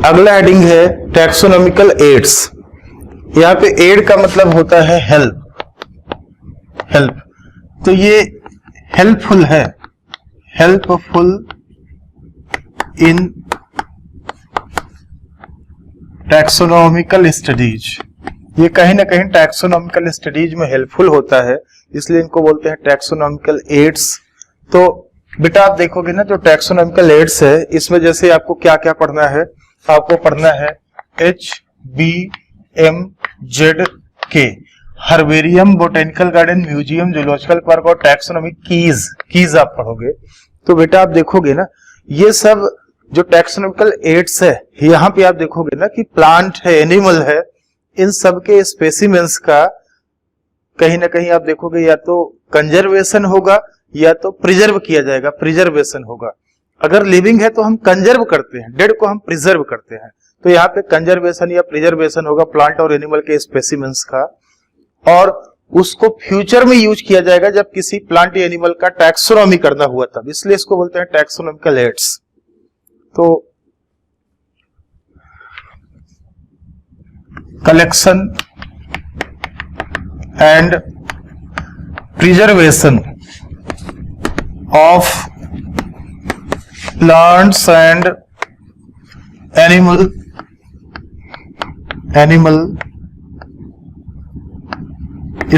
अगला हेडिंग है टैक्सोनॉमिकल एड्स। यहाँ पे एड का मतलब होता है हेल्प, हेल्प। तो ये हेल्पफुल है, हेल्पफुल इन टैक्सोनॉमिकल स्टडीज। ये कहीं ना कहीं टैक्सोनॉमिकल स्टडीज में हेल्पफुल होता है, इसलिए इनको बोलते हैं टैक्सोनॉमिकल एड्स। तो बेटा आप देखोगे ना, जो टैक्सोनॉमिकल एड्स है, इसमें जैसे आपको क्या क्या पढ़ना है, आपको पढ़ना है HBMZK, herbarium, botanical garden, museum, zoological park और टैक्सोनॉमिक कीज आप पढ़ोगे। तो बेटा आप देखोगे ना, ये सब जो टैक्सोनॉमिकल एड्स है, यहाँ पे आप देखोगे ना कि प्लांट है, एनिमल है, इन सब के स्पेसिमेंस का कहीं ना कहीं आप देखोगे या तो कंजर्वेशन होगा या तो प्रिजर्व किया जाएगा, प्रिजर्वेशन होगा। अगर लिविंग है तो हम कंजर्व करते हैं, डेड को हम प्रिजर्व करते हैं। तो यहाँ पे कंजर्वेशन या प्रिजर्वेशन होगा प्लांट और एनिमल के स्पेसिमेंस का, और उसको फ्यूचर में यूज किया जाएगा जब किसी प्लांट या एनिमल का टैक्सोनॉमी करना हुआ तब, इसलिए इसको बोलते हैं टैक्सोनॉमिकल एड्स। तो collection and preservation of plants and animal animal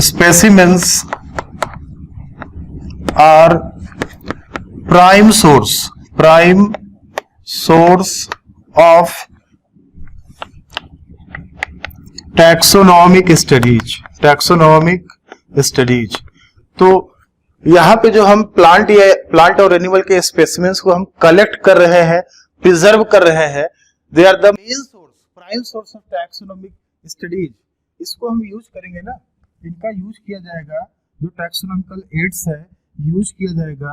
specimens are prime source of taxonomic studies। तो यहाँ पे जो हम प्लांट और एनिमल के स्पेसिमेंस को हम कलेक्ट कर रहे हैं, प्रिजर्व कर रहे हैं, they are the main source, prime source of taxonomic studies. इसको हम यूज करेंगे ना, इनका यूज किया जाएगा, जो टैक्सोनॉमिकल एड्स है यूज किया जाएगा,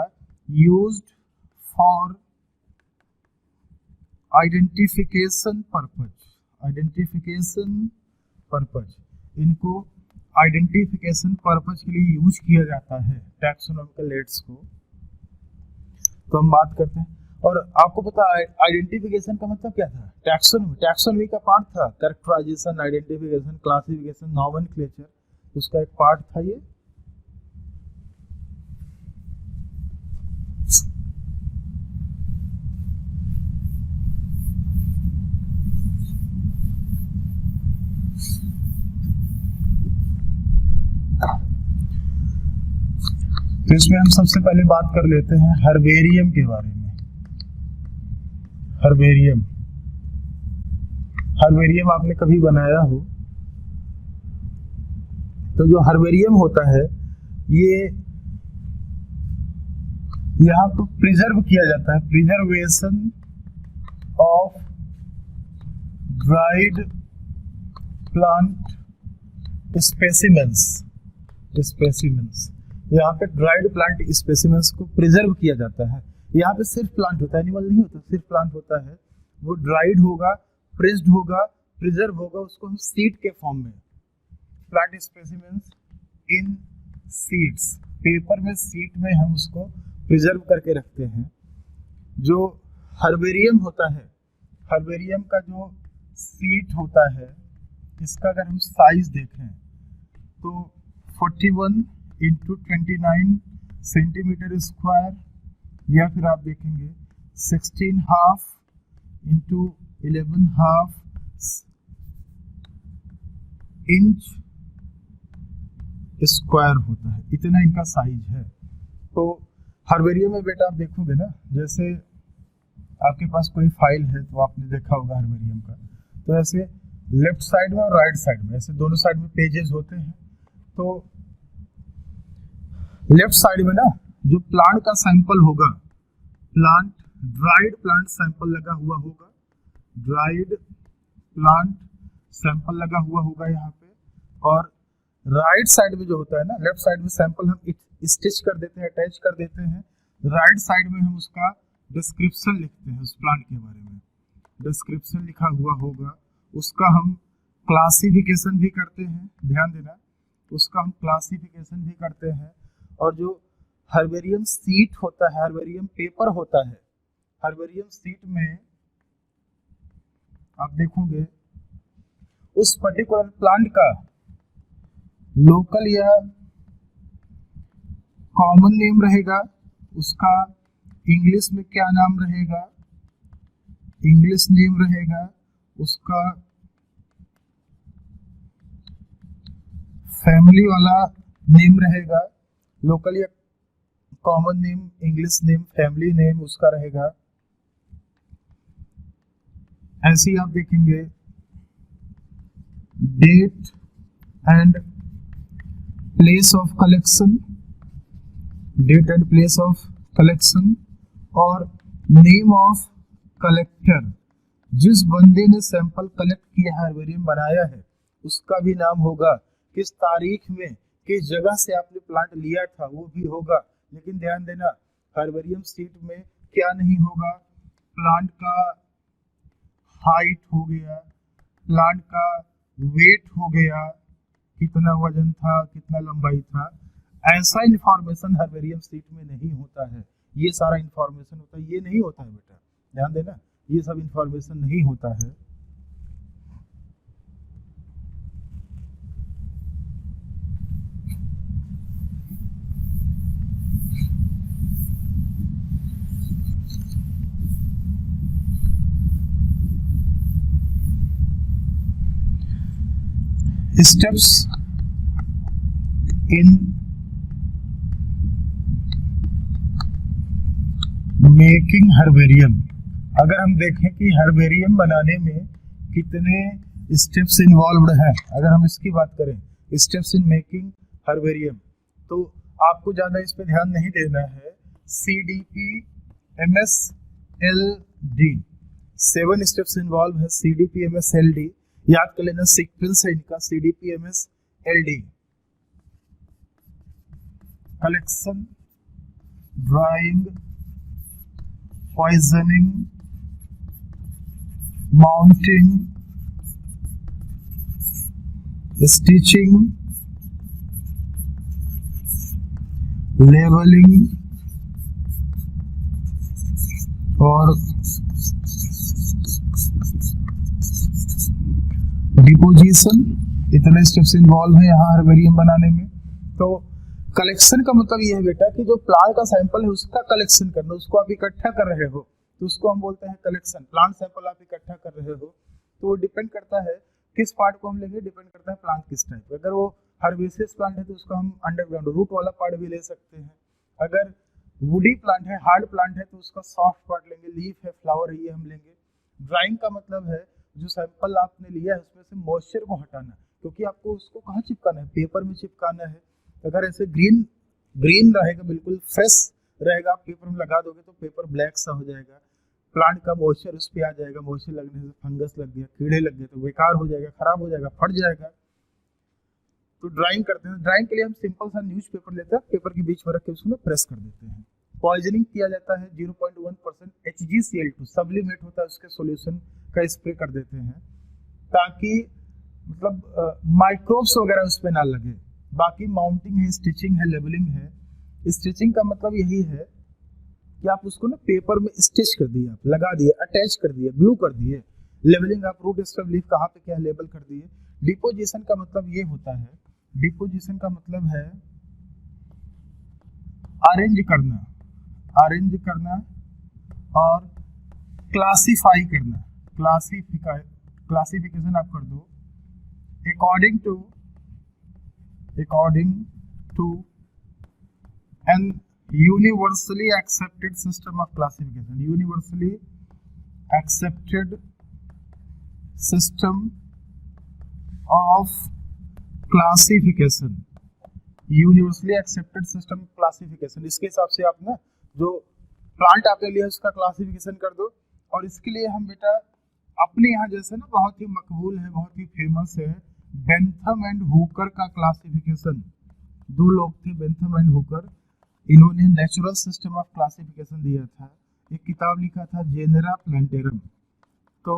यूज्ड फॉर आइडेंटिफिकेशन पर्पज। इनको आइडेंटिफिकेशन पर्पज के लिए यूज किया जाता है टैक्सोनॉमिकल एड्स को। तो हम बात करते हैं, और आपको पता है आइडेंटिफिकेशन का मतलब क्या था? टैक्सोनॉमी का पार्ट था, कैरेक्टराइजेशन, आइडेंटिफिकेशन, क्लासिफिकेशन, नॉमेनक्लेचर, उसका एक पार्ट था ये। तो इसमें हम सबसे पहले बात कर लेते हैं हर्बेरियम के बारे में। हर्बेरियम आपने कभी बनाया हो तो जो हर्बेरियम होता है ये यहाँ पर प्रिजर्व किया जाता है, preservation of dried plant specimens. यहाँ पे ड्राइड प्लांट स्पेसिमेंस को प्रिजर्व किया जाता है। यहाँ पे सिर्फ प्लांट होता है, एनिमल नहीं होता, सिर्फ प्लांट होता है। वो ड्राइड होगा, प्रेस्ड होगा, प्रिजर्व होगा, उसको हम सीड के फॉर्म में, प्लांट स्पेसिमेंस इन सीड्स, पेपर में, सीड में हम उसको प्रिजर्व करके रखते हैं। जो हर्बेरियम होता है, हर्बेरियम का जो सीड होता है, इसका अगर हम साइज देखें तो 41 इंटू 29 सेंटीमीटर स्क्वायर, या फिर आप देखेंगे 16 half into 11 half inch square होता है, इतना इनका साइज है। तो हर्बेरियम में बेटा आप देखोगे ना, जैसे आपके पास कोई फाइल है तो आपने देखा होगा हर्बेरियम का, तो ऐसे लेफ्ट साइड में और राइट साइड में, ऐसे दोनों साइड में पेजेस होते हैं। तो लेफ्ट साइड में ना जो प्लांट का सैंपल होगा, प्लांट, ड्राइड प्लांट सैंपल लगा हुआ होगा, ड्राइड प्लांट सैंपल लगा हुआ होगा यहाँ पे। और राइट साइड में जो होता है ना, लेफ्ट साइड में सैंपल हम स्टिच कर देते हैं, अटैच कर देते हैं। राइट साइड में हम उसका डिस्क्रिप्शन लिखते हैं, उस प्लांट के बारे में डिस्क्रिप्शन लिखा हुआ होगा, उसका हम क्लासिफिकेशन भी करते हैं, ध्यान देना, उसका हम क्लासिफिकेशन भी करते हैं। और जो हर्बेरियम सीट होता है, हर्बेरियम पेपर होता है, हर्बेरियम सीट में आप देखोगे उस पर्टिकुलर प्लांट का लोकल या कॉमन नेम रहेगा, उसका इंग्लिश में क्या नाम रहेगा, इंग्लिश नेम रहेगा, उसका फैमिली वाला नेम रहेगा, लोकल या common name, English name, family name उसका रहेगा। ऐसे ही आप देखेंगे date and place of collection, date and place of collection, और नेम ऑफ कलेक्टर, जिस बंदे ने सैंपल कलेक्ट किया, हर्बेरियम बनाया है, उसका भी नाम होगा, किस तारीख में, किस जगह से आपने प्लांट लिया था वो भी होगा। लेकिन ध्यान देना, हर्बेरियम सीट में क्या नहीं होगा, प्लांट का हाइट हो गया, प्लांट का वेट हो गया, कितना वजन था, कितना लंबाई था, ऐसा इंफॉर्मेशन हर्बेरियम सीट में नहीं होता है। ये सारा इंफॉर्मेशन होता है, ये नहीं होता है बेटा, ध्यान देना, ये सब इंफॉर्मेशन नहीं होता है। Steps in making herbarium. अगर हम देखें कि हर्बेरियम बनाने में कितने स्टेप्स इन्वॉल्व्ड हैं, अगर हम इसकी बात करें स्टेप्स इन मेकिंग हर्बेरियम, तो आपको ज़्यादा इस पे ध्यान नहीं देना है। CDP MSLD 7 स्टेप्स इन्वॉल्व है। CDP MSLD याद कर लेना, सीक्वेंस है इनका CDP MSLD। Collection, drawing, poisoning, mounting, stitching, labelling और डिपोजिशन, इतने स्टेप्स इन्वॉल्व है यहाँ हर्बेरियम बनाने में। तो कलेक्शन का मतलब ये है बेटा कि जो प्लांट का सैंपल है उसका कलेक्शन करना, उसको आप इकट्ठा कर रहे हो तो उसको हम बोलते हैं कलेक्शन। प्लांट सैंपल आप इकट्ठा कर रहे हो तो वो डिपेंड करता है किस पार्ट को हम लेंगे, डिपेंड करता है प्लांट किस टाइप। अगर वो हर्बेसियस प्लांट है तो उसको हम अंडरग्राउंड रूट वाला पार्ट भी ले सकते हैं। अगर वुडी प्लांट है, हार्ड प्लांट है, तो उसका सॉफ्ट पार्ट लेंगे, लीफ है, फ्लावर है, ये हम लेंगे। ड्राइंग का मतलब है जो सैंपल आपने लिया है उसमें से मॉइस्चर को हटाना, क्योंकि आपको उसको कहाँ चिपकाना है, पेपर में चिपकाना है। अगर ऐसे ग्रीन रहेगा, बिल्कुल फ्रेश रहेगा, आप पेपर में लगा दोगे तो पेपर ब्लैक सा हो जाएगा, प्लांट का मॉइस्चर उस पर आ जाएगा, मॉइस्चर लगने से फंगस लग गया, कीड़े लग गए तो बेकार हो जाएगा, खराब हो जाएगा, फट जाएगा। तो ड्राइंग करते हैं। ड्राइंग के लिए हम सिंपल सा न्यूज़पेपर लेते हैं, पेपर के बीच में रख के उसको प्रेस कर देते हैं। पॉइजनिंग किया जाता है, 0.1% HgCl2 सब्लिमेट होता है, उसके सॉल्यूशन का स्प्रे कर देते हैं ताकि मतलब माइक्रोब्स वगैरह उस पर ना लगे। बाकी माउंटिंग है, स्टिचिंग है, लेवलिंग है। स्टिचिंग का मतलब यही है कि आप उसको ना पेपर में स्टिच कर दिए, आप लगा दिए, अटैच कर दिए, ग्लू कर दिए। लेवलिंग आप रूट स्टेम लीफ कहाँ पे क्या लेबल कर दिए। डिपोजिशन का मतलब ये होता है, डिपोजिशन का मतलब है अरेंज करना और क्लासिफाई करना। क्लासिफिकेशन आप कर दो according to an universally accepted system of classification. Universally accepted system of classification, universally accepted system classification. इसके हिसाब से आप ना जो प्लांट आपने लिया उसका क्लासिफिकेशन कर दो। और इसके लिए हम बेटा अपने यहाँ जैसे ना बहुत ही मकबूल है, बहुत ही फेमस है, बेंथम एंड हुकर का क्लासिफिकेशन। दो लोग थे, बेंथम एंड हुकर, इन्होंने नेचुरल सिस्टम ऑफ क्लासिफिकेशन दिया था। एक किताब लिखा था जेनेरा प्लांटेरम। तो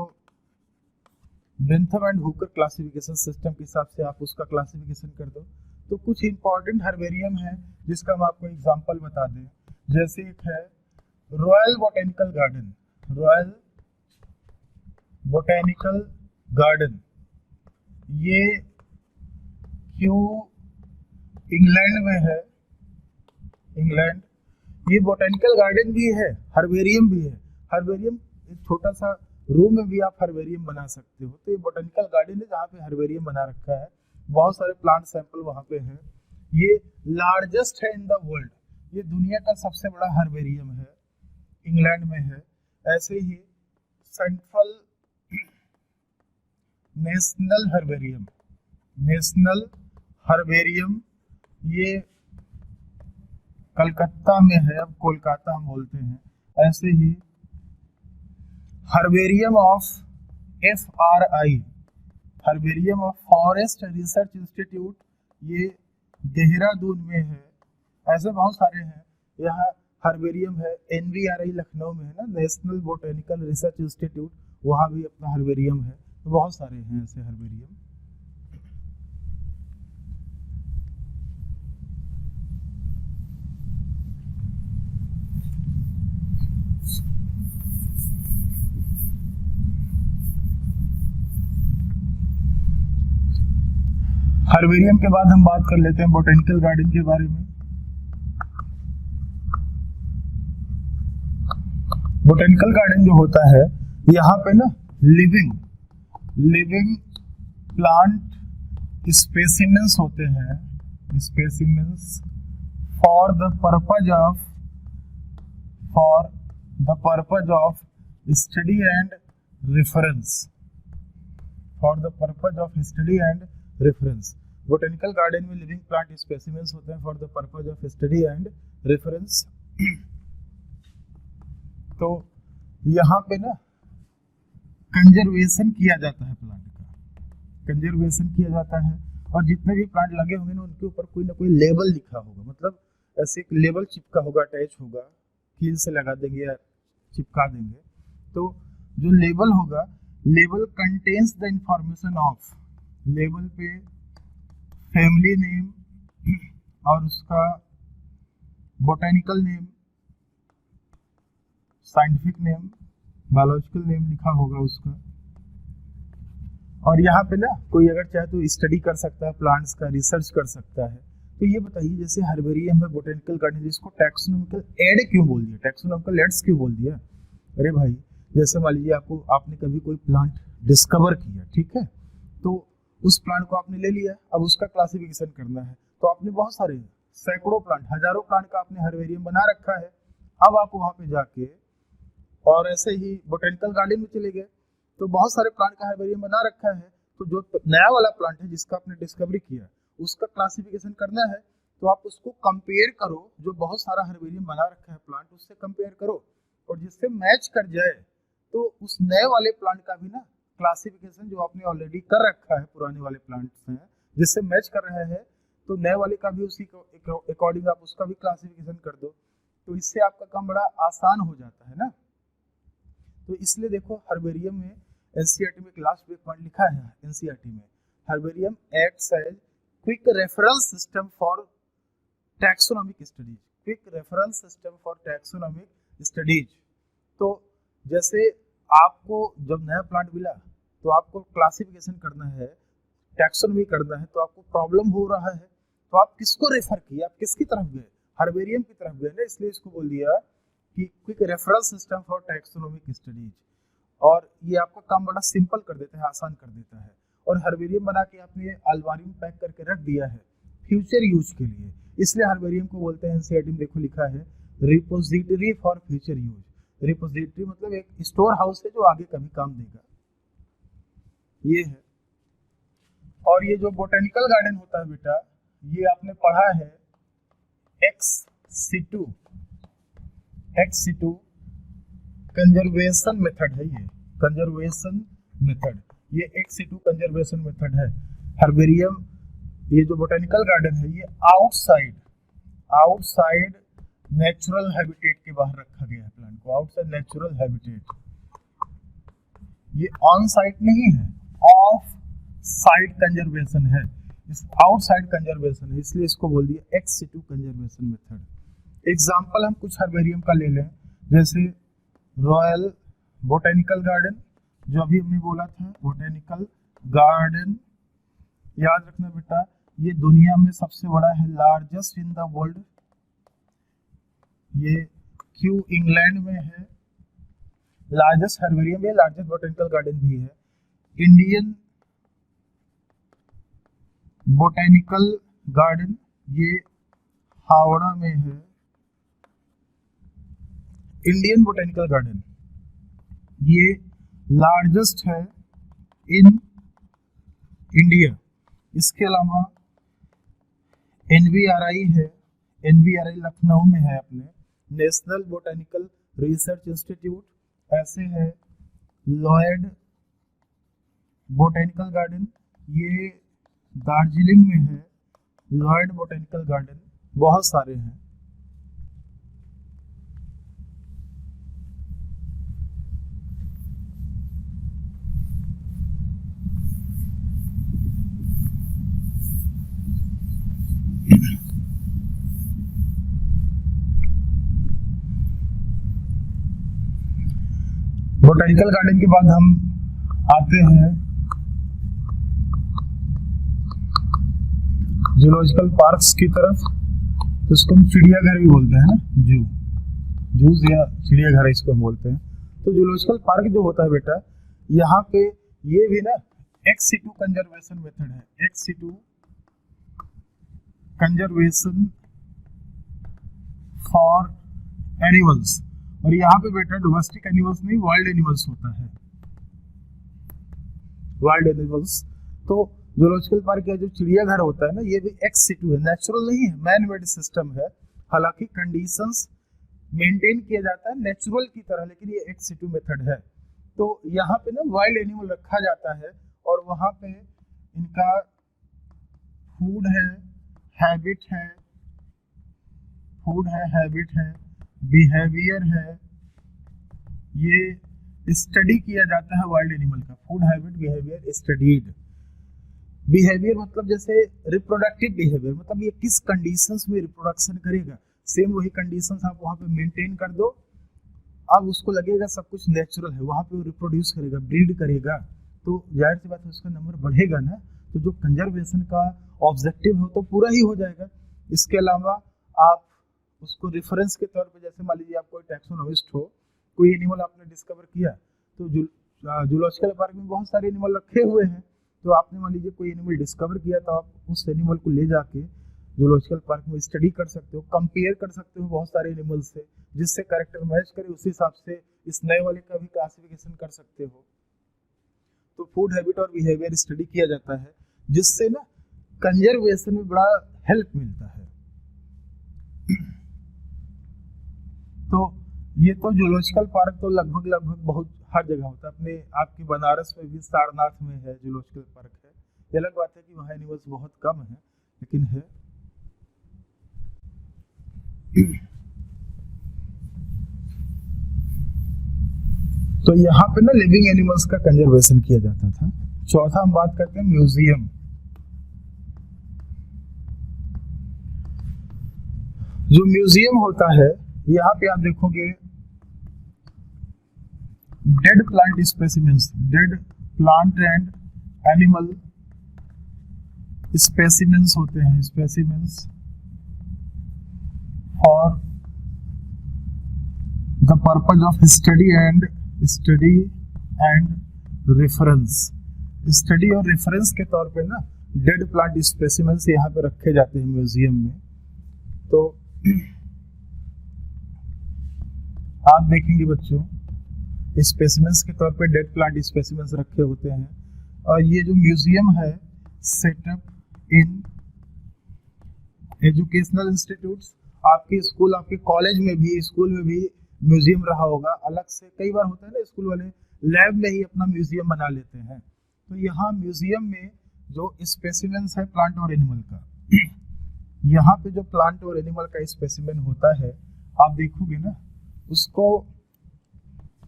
Bentham and Hooker classification system के हिसाब से आप उसका क्लासिफिकेशन कर दो। तो कुछ इंपॉर्टेंट हर्बेरियम है जिसका हम आपको एग्जांपल बता दें। जैसे एक है royal botanical garden. Royal botanical garden ये क्यों इंग्लैंड में है, इंग्लैंड। ये बोटेनिकल गार्डन भी है, हर्बेरियम भी है। हर्बेरियम एक छोटा सा रूम में भी आप हर्बेरियम बना सकते हो। तो ये बोटेनिकल गार्डन है जहाँ पे हर्बेरियम बना रखा है, बहुत सारे प्लांट सैंपल वहाँ पे हैं। ये लार्जेस्ट है इन द वर्ल्ड, ये दुनिया का सबसे बड़ा हर्बेरियम है, इंग्लैंड में है। ऐसे ही सेंट्रल नेशनल हर्बेरियम ये कलकत्ता में है, अब कोलकाता हम बोलते हैं। ऐसे ही herbarium of FRI, herbarium of forest research institute, ये देहरादून में है। ऐसे बहुत सारे हैं। यहाँ हर्बेरियम है, NVRI लखनऊ में है ना, नेशनल बोटेनिकल रिसर्च इंस्टीट्यूट, वहाँ भी अपना हर्बेरियम है। तो बहुत सारे हैं ऐसे हर्बेरियम। हर्बेरियम के बाद हम बात कर लेते हैं बोटेनिकल गार्डन के बारे में। बोटेनिकल गार्डन जो होता है यहाँ पे ना लिविंग प्लांट स्पेसिमेंस होते हैं, specimens for the purpose of study and reference, for the purpose of study and reference. Botanical garden में लिविंग प्लांट स्पेसिमेंस होते हैं for the purpose of study and reference. तो यहाँ पे ना कंजर्वेशन किया जाता है, प्लांट का कंजर्वेशन किया जाता है, और जितने भी प्लांट लगे होंगे ना उनके ऊपर कोई ना कोई लेबल लिखा होगा, मतलब ऐसे एक लेबल चिपका होगा, अटैच होगा, कील से लगा देंगे या चिपका देंगे। तो जो लेबल होगा, label contains the information of, label पे फैमिली नेम और उसका botanical name, scientific name, biological name लिखा होगा उसका। और यहाँ पे ना कोई अगर चाहे तो स्टडी कर सकता है, प्लांट्स का रिसर्च कर सकता है। तो ये बताइए, जैसे हर्बेरियम है, बोटेनिकल गार्डन, इसको टैक्सोनॉमिकल एड क्यों बोल दिया, टैक्सोनॉमिकल एड्स क्यों बोल दिया? अरे भाई, जैसे मान लीजिए आपने कभी कोई प्लांट डिस्कवर किया, ठीक है, तो उस प्लांट को आपने ले लिया, अब उसका क्लासिफिकेशन करना है, तो आपने बहुत सारे सैकड़ों प्लांट, हजारों प्लांट का आपने हर्बेरियम बना रखा है। अब आप वहाँ पे जाके और ऐसे ही बोटेनिकल गार्डन में चले गए तो बहुत सारे प्लांट का हर्बेरियम बना रखा है, तो जो नया वाला प्लांट है जिसका आपने डिस्कवरी किया उसका क्लासिफिकेशन करना है, तो आप उसको कंपेयर करो, जो बहुत सारा हर्बेरियम बना रखा है प्लांट, उससे कंपेयर करो, और जिससे मैच कर जाए तो उस नए वाले प्लांट का भी ना क्लासिफिकेशन जो आपने ऑलरेडी कर रखा है पुराने वाले प्लांट्स में, जिससे मैच कर रहा है, तो नए वाले का भी उसी अकॉर्डिंग आप उसका भी क्लासिफिकेशन कर दो। तो इससे आपका काम बड़ा आसान हो जाता है ना। तो इसलिए देखो, हर्बेरियम में एनसीईआरटी में एक लास्ट पॉइंट लिखा है, एनसीईआरटी में herbarium acts as quick reference system for taxonomic studies, quick reference system for taxonomic studies. तो जैसे आपको जब नया प्लांट मिला तो आपको क्लासिफिकेशन करना है, टैक्सोनॉमी करना है, तो आपको प्रॉब्लम हो रहा है, तो आप किसको रेफर किए, आप किसकी तरफ गए, हर्बेरियम की तरफ गए ना, इसलिए इसको बोल दिया कि quick reference system for taxonomic studies. और ये आपका काम बड़ा सिंपल कर देता है, आसान कर देता है। और हर्बेरियम बना के आपने अलमारी में पैक करके रख दिया है फ्यूचर यूज के लिए, इसलिए हर्बेरियम को बोलते हैं, एनसीईआरटी में देखो लिखा है, repository for future use. Repository मतलब एक स्टोर हाउस है जो आगे कभी काम देगा, ये है। और ये जो बोटेनिकल गार्डन होता है बेटा, ये आपने पढ़ा है एक्स सिटू कंजर्वेशन मेथड है, ये कंजर्वेशन मेथड, ये एक्स सिटू कंजर्वेशन मेथड है। हर्बेरियम, ये जो बोटेनिकल गार्डन है, ये आउटसाइड नेचुरल हैबिटेट के बाहर रखा गया है प्लांट को, आउटसाइड नेचुरल हैबिटेट। ये ऑन साइट नहीं है, ऑफ साइड कंजर्वेशन है, इस आउटसाइड कंजर्वेशन है, इसलिए इसको बोल दिया ex situ conservation method. Example हम कुछ हर्बेरियम का ले लें, जैसे रॉयल बोटेनिकल गार्डन, जो अभी हमने बोला था, बोटेनिकल गार्डन याद रखना बेटा, ये दुनिया में सबसे बड़ा है, लार्जेस्ट इन द वर्ल्ड। ये क्यू इंग्लैंड में है, लार्जेस्ट हर्बेरियम है, लार्जेस्ट बोटेनिकल गार्डन भी है। इंडियन बोटेनिकल गार्डन, ये हावड़ा में है। इंडियन बोटेनिकल गार्डन ये लार्जेस्ट है इन इंडिया। इसके अलावा एनवीआरआई है, एनवीआरआई लखनऊ में है अपने, नेशनल बोटेनिकल रिसर्च इंस्टीट्यूट, ऐसे है लॉयड बोटेनिकल गार्डन, ये दार्जिलिंग में है, लॉयड बोटेनिकल गार्डन, बहुत सारे हैं। बोटेनिकल गार्डन के बाद हम आते हैं जूलॉजिकल पार्क्स की तरफ, तो इसको हम चिड़ियाघर भी बोलते हैं ना, जूज या चिड़ियाघर इसको हम बोलते हैं। तो जूलॉजिकल पार्क जो होता है बेटा, यहाँ पे ये भी ना एक्स सिटू कंजर्वेशन मेथड है, ex situ conservation for animals. और यहाँ पे बेटा डोमेस्टिक एनिमल्स नहीं, वाइल्ड एनिमल्स होता है, वाइल्ड एनिमल्स। तो जूलॉजिकल पार्क का जो चिड़ियाघर होता है ना, ये भी एक्स सिटू है, नेचुरल नहीं है, मैन मेड सिस्टम है। हालांकि कंडीशंस मेंटेन किया जाता है नेचुरल की तरह, लेकिन ये एक्स सिटू मेथड है। तो यहाँ पे ना वाइल्ड एनिमल रखा जाता है और वहाँ पे इनका फूड है, हैबिट है, फूड है, हैबिट है, बिहेवियर है, ये स्टडी किया जाता है वाइल्ड एनिमल का। Food habit behaviour studied. Behaviour मतलब जैसे रिप्रोडक्टिव बिहेवियर, मतलब ये किस कंडीशंस में रिप्रोडक्शन करेगा, सेम वही कंडीशंस आप वहाँ पे मेंटेन कर दो। अब उसको लगेगा सब कुछ नेचुरल है, वहाँ पे वो रिप्रोड्यूस करेगा, ब्रीड करेगा, तो जाहिर सी बात है उसका नंबर बढ़ेगा ना। तो जो कंजर्वेशन का ऑब्जेक्टिव है तो पूरा ही हो जाएगा। इसके अलावा आप उसको रेफरेंस के तौर पे, जैसे मान लीजिए आप कोई टैक्सोनोमिस्ट हो, कोई एनिमल आपने डिस्कवर किया, तो जूलॉजिकल पार्क में बहुत सारे एनिमल रखे हुए हैं, तो आपने मान लीजिए कोई एनिमल डिस्कवर किया, तो आप उस एनिमल को ले जाके जूलॉजिकल पार्क में स्टडी कर सकते हो, कंपेयर कर सकते हो बहुत सारे एनिमल से, जिससे कैरेक्टर मैच करे, उस हिसाब से इस नए वाले का भी क्लासिफिकेशन कर सकते हो। तो फूड हैबिट और बिहेवियर स्टडी किया जाता है, जिससे ना कंजर्वेशन में बड़ा हेल्प मिलता है। तो ये तो जूलॉजिकल पार्क तो लगभग बहुत हर जगह होता है। अपने आपकी बनारस में भी सारनाथ में है जूलॉजिकल पार्क है। ये अलग बात है कि वहाँ एनिमल्स बहुत कम है, लेकिन है। तो यहाँ पे ना लिविंग एनिमल्स का कंजर्वेशन किया जाता था। चौथा हम बात करते हैं म्यूजियम। जो म्यूजियम होता है, यहाँ पे आप देखोगे dead plant specimens, dead plant and animal specimens होते हैं, specimens for the purpose of study and reference. Study और रेफरेंस के तौर पे ना डेड प्लांट स्पेसिमेंस यहाँ पे रखे जाते हैं म्यूजियम में। तो आप देखेंगे बच्चों, स्पेसिमेंस के तौर पे डेड प्लांट स्पेसिमेंस रखे होते हैं। और ये जो म्यूजियम है, सेटअप इन एजुकेशनल इंस्टीट्यूट्स, आपके स्कूल, आपके कॉलेज में भी, स्कूल में भी म्यूजियम रहा होगा। अलग से कई बार होता है ना, स्कूल वाले लैब में ही अपना म्यूजियम बना लेते हैं। तो यहाँ म्यूजियम में जो स्पेसिमेंस है प्लांट और एनिमल का, यहाँ पे जो प्लांट और एनिमल का स्पेसिमेन होता है, आप देखोगे ना, उसको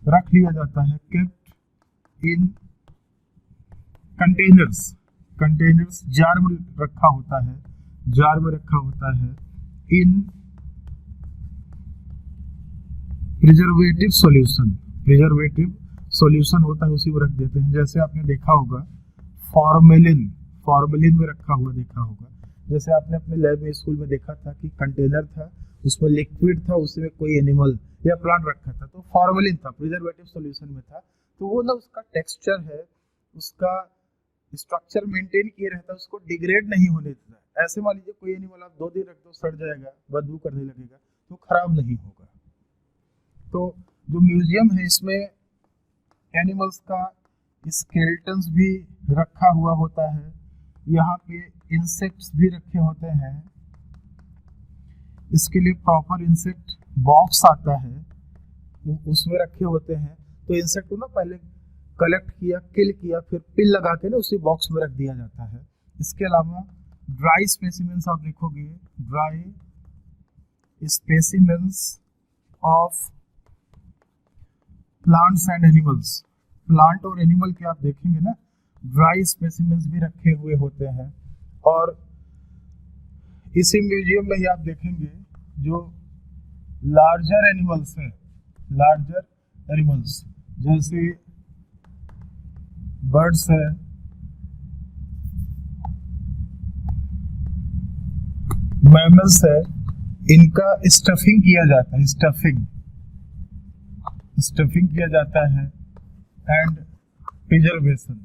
रख लिया जाता है, kept in containers, containers jar में रखा होता है, जार में रखा होता है, इन प्रिजर्वेटिव सॉल्यूशन, प्रिजर्वेटिव सॉल्यूशन होता है उसी में रख देते हैं। जैसे आपने देखा होगा फॉर्मेलिन, फॉर्मेलिन में रखा हुआ देखा होगा। जैसे आपने अपने लैब में, स्कूल में देखा था कि कंटेनर था, उसमें लिक्विड था, उसमें कोई एनिमल या प्लांट रखा था, तो फॉर्मेलिन था, प्रिजर्वेटिव सॉल्यूशन में था। तो वो ना उसका टेक्सचर है, उसका स्ट्रक्चर मेंटेन किए रहता है, उसको डिग्रेड नहीं होने देता है। ऐसे मान लीजिए कोई एनिमल आप 2 दिन रख दो, सड़ जाएगा, बदबू करने लगेगा, तो खराब नहीं होगा। तो जो म्यूजियम है, इसमें एनिमल्स का स्केलेटन्स भी रखा हुआ होता है, यहाँ पे इंसेक्ट्स भी रखे होते हैं। इसके लिए प्रॉपर इंसेक्ट बॉक्स आता है, उसमें रखे होते हैं। तो इंसेक्ट को ना पहले कलेक्ट किया, किल किया, फिर पिल लगा के ना उसी बॉक्स में रख दिया जाता है। इसके अलावा ड्राई स्पेसिमेंस आप देखोगे, dry specimens of plants and animals, plant और एनिमल के आप देखेंगे ना, ड्राई स्पेसिमेंस भी रखे हुए होते हैं। और इसी म्यूजियम में ही आप देखेंगे जो लार्जर एनिमल्स हैं, लार्जर एनिमल्स जैसे बर्ड्स है, मैमल्स है, इनका स्टफिंग किया जाता है, स्टफिंग किया जाता है एंड प्रिजर्वेशन,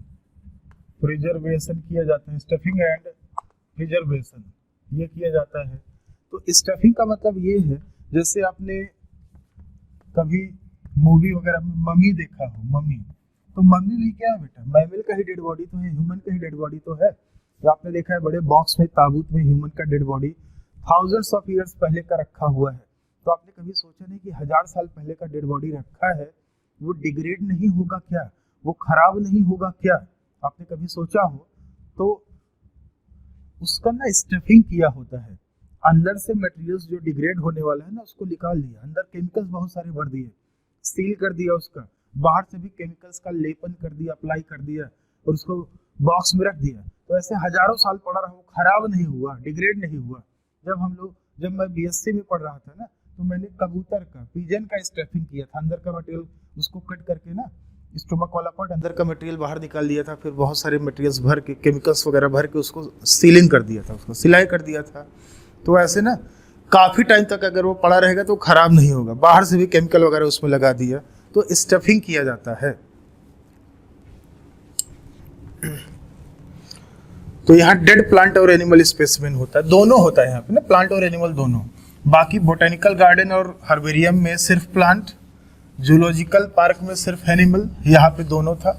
प्रिजर्वेशन किया जाता है, स्टफिंग एंड प्रिजर्वेशन ये किया जाता है। तो स्टफिंग का मतलब ये है, जैसे आपने कभी मूवी वगैरह में मम्मी देखा हो, मम्मी, तो मम्मी भी क्या है बेटा, मैमल का ही डेड बॉडी तो है, ह्यूमन का ही डेड बॉडी तो है। तो आपने देखा है बड़े बॉक्स में, ताबूत में ह्यूमन का dead body thousands of years पहले का रखा हुआ है। तो आपने कभी सोचा नहीं कि 1000 साल पहले का डेड बॉडी रखा है, वो डिग्रेड नहीं होगा क्या, वो खराब नहीं होगा क्या? आपने कभी सोचा हो? तो उसका ना स्टफिंग किया होता है, अंदर से मटेरियल्स जो डिग्रेड होने वाला है ना उसको निकाल दिया, अंदर केमिकल्स बहुत सारे भर दिए, सील कर दिया उसका, बाहर से भी केमिकल्स का लेपन कर दिया, अप्लाई कर दिया और उसको बॉक्स में रख दिया। तो ऐसे हजारों साल पड़ा रहा, वो खराब नहीं हुआ, डिग्रेड नहीं हुआ। जब मैं बीएससी में पढ़ रहा था ना, तो मैंने कबूतर का, पिजन का स्टफिंग किया था, अंदर का मटेरियल उसको कट करके ना, स्टोमक वाला पार्ट, अंदर का मटेरियल बाहर निकाल दिया था, फिर बहुत सारे मटेरियल्स भर के, केमिकल्स वगैरह भर के उसको सीलिंग कर दिया था, उसको सिलाई कर दिया था। तो ऐसे ना काफ़ी टाइम तक अगर वो पड़ा रहेगा तो खराब नहीं होगा, बाहर से भी केमिकल वगैरह उसमें लगा दिया, तो स्टफिंग किया जाता है। तो यहाँ डेड प्लांट और एनिमल स्पेसिमेन होता है, दोनों होता है यहाँ पे ना, प्लांट और एनिमल दोनों। बाकी बोटेनिकल गार्डन और हर्बेरियम में सिर्फ प्लांट, जूलॉजिकल पार्क में सिर्फ एनिमल, यहाँ पे दोनों था।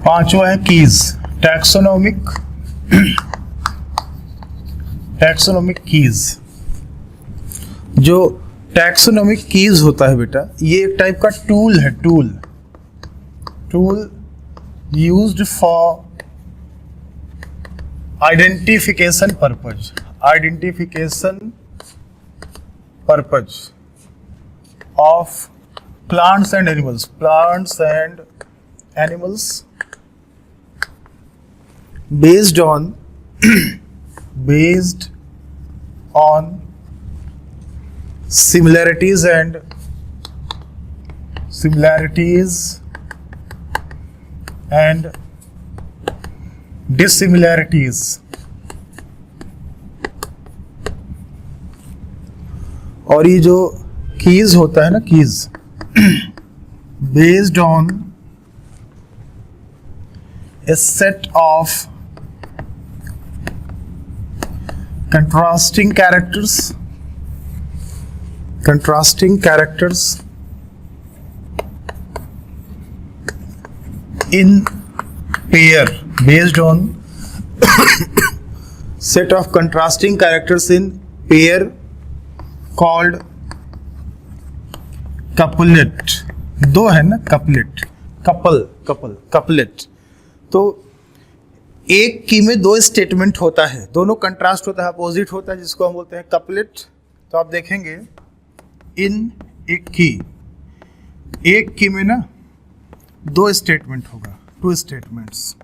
पांचवा है कीज, टैक्सोनोमिक कीज। जो टैक्सोनोमिक कीज होता है बेटा, ये एक टाइप का टूल है, tool used for identification purpose of plants and animals based on similarities and dissimilarities. और ये जो कीज होता है ना, keys based on a set of contrasting characters in pair, based on set of contrasting characters in pair called couplet। दो है ना, couplet. तो एक की में दो स्टेटमेंट होता है, दोनों कंट्रास्ट होता है, अपोजिट होता है, जिसको हम बोलते हैं कपलेट। तो आप देखेंगे इन एक की में ना दो स्टेटमेंट होगा, 2 स्टेटमेंट्स,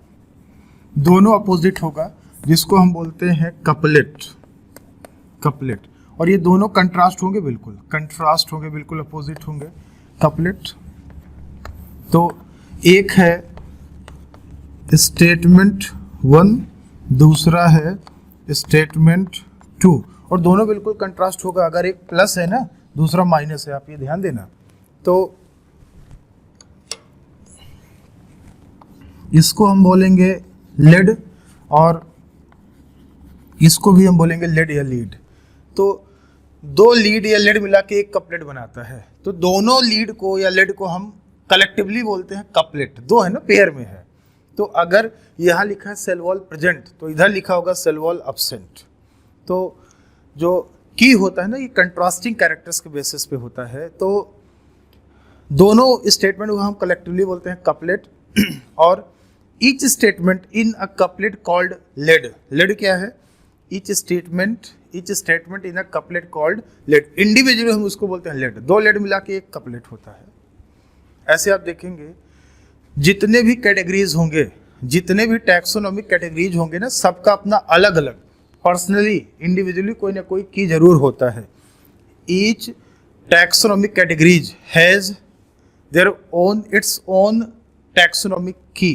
दोनों अपोजिट होगा, जिसको हम बोलते हैं कपलेट। और ये दोनों कंट्रास्ट होंगे, बिल्कुल अपोजिट होंगे, कपलेट। तो एक है स्टेटमेंट 1, दूसरा है स्टेटमेंट 2, और दोनों बिल्कुल कंट्रास्ट होगा। अगर एक प्लस है ना, दूसरा माइनस है, आप ये ध्यान देना। तो इसको हम बोलेंगे लेड, और इसको भी हम बोलेंगे लेड या लीड। तो 2 लीड या लेड मिला के एक कपलेट बनाता है। तो दोनों लीड को या लेड को हम कलेक्टिवली बोलते हैं कपलेट। 2 है ना, पेयर में है। तो अगर यहाँ लिखा है सेल वॉल प्रेजेंट, तो इधर लिखा होगा सेल वॉल एब्सेंट। तो जो की होता है ना, ये कंट्रास्टिंग कैरेक्टर्स के बेसिस पे होता है। तो दोनों स्टेटमेंट को हम कलेक्टिवली बोलते हैं कपलेट, और each statement in a couplet called lead क्या है, each statement in a couplet called lead. Individually हम उसको बोलते हैं लेड। 2 लेड मिला के एक कपलेट होता है। ऐसे आप देखेंगे जितने भी कैटेगरीज होंगे, जितने भी टैक्सोनॉमिक कैटेगरीज होंगे ना, सबका अपना अलग अलग पर्सनली, इंडिविजुअली कोई ना कोई की जरूर होता है। Each taxonomic categories has their its own taxonomic key.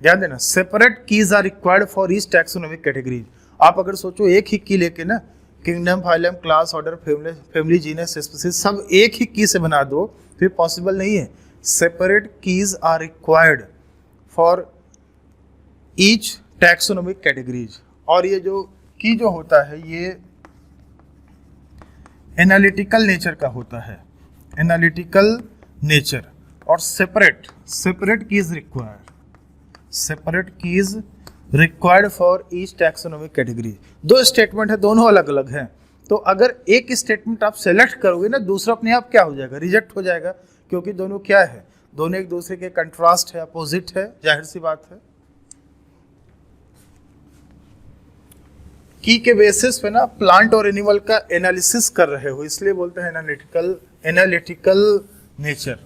ध्यान देना, separate keys are required for each taxonomic categories. आप अगर सोचो एक ही की लेके ना kingdom, phylum, class, order, family, genus, species सब एक ही की से बना दो तो ये पॉसिबल नहीं है। Separate keys are required for each taxonomic categories. और ये जो की जो होता है ये एनालिटिकल नेचर का होता है, एनालिटिकल नेचर। और separate keys required for each taxonomic category. दो स्टेटमेंट है, दोनों अलग अलग हैं। तो अगर एक स्टेटमेंट आप सेलेक्ट करोगे ना, दूसरा अपने आप क्या हो जाएगा, रिजेक्ट हो जाएगा, क्योंकि दोनों क्या है, दोनों एक दूसरे के कंट्रास्ट है, अपोजिट है, जाहिर सी बात है। की के बेसिस पे ना प्लांट और एनिमल का एनालिसिस कर रहे हो, इसलिए बोलते हैं एनालिटिकल नेचर।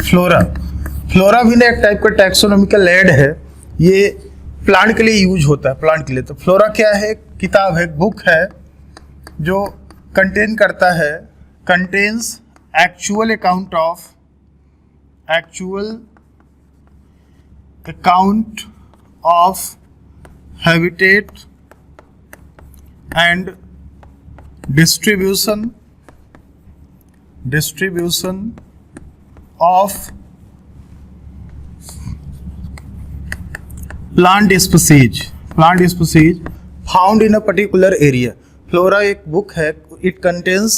फ्लोरा भी ना एक टाइप का टैक्सोनॉमिकल एड है, ये प्लांट के लिए यूज होता है, प्लांट के लिए। तो फ्लोरा क्या है, किताब है, बुक है जो कंटेन करता है, contains actual account of habitat and distribution of plant species found in a particular area। Flora एक बुक है, it contains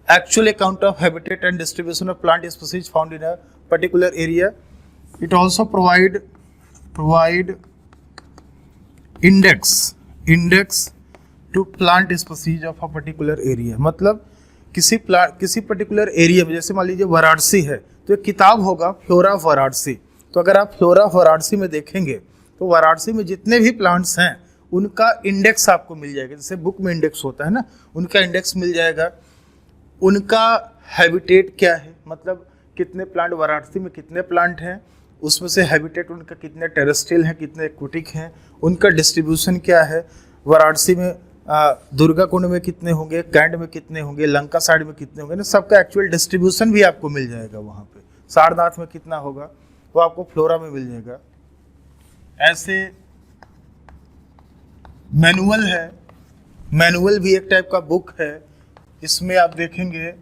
actual account of habitat and distribution of plant species found in a particular area। It also provide index to plant species of a particular area। मतलब किसी particular area में, जैसे मान लीजिए वाराणसी है तो एक किताब होगा फ्लोरा ऑफ वाराणसी। तो अगर आप फ्लोरा ऑफ वाराणसी में देखेंगे तो वाराणसी में जितने भी प्लांट्स हैं उनका इंडेक्स आपको मिल जाएगा, जैसे बुक में इंडेक्स होता है ना, उनका इंडेक्स मिल जाएगा। उनका हैबिटेट क्या है, मतलब कितने प्लांट वाराणसी में कितने प्लांट हैं, उसमें से हैबिटेट उनका कितने टेरेस्ट्रियल हैं, कितने एक्वेटिक हैं, उनका डिस्ट्रीब्यूशन क्या है, वाराणसी में दुर्गा कुंड में कितने होंगे, कैंट में कितने होंगे, लंका साइड में कितने होंगे ना, सबका एक्चुअल डिस्ट्रीब्यूशन भी आपको मिल जाएगा वहाँ पे। सारनाथ में कितना होगा वो आपको फ्लोरा में मिल जाएगा। ऐसे मैनुअल है, मैनुअल भी एक टाइप का बुक है, इसमें आप देखेंगे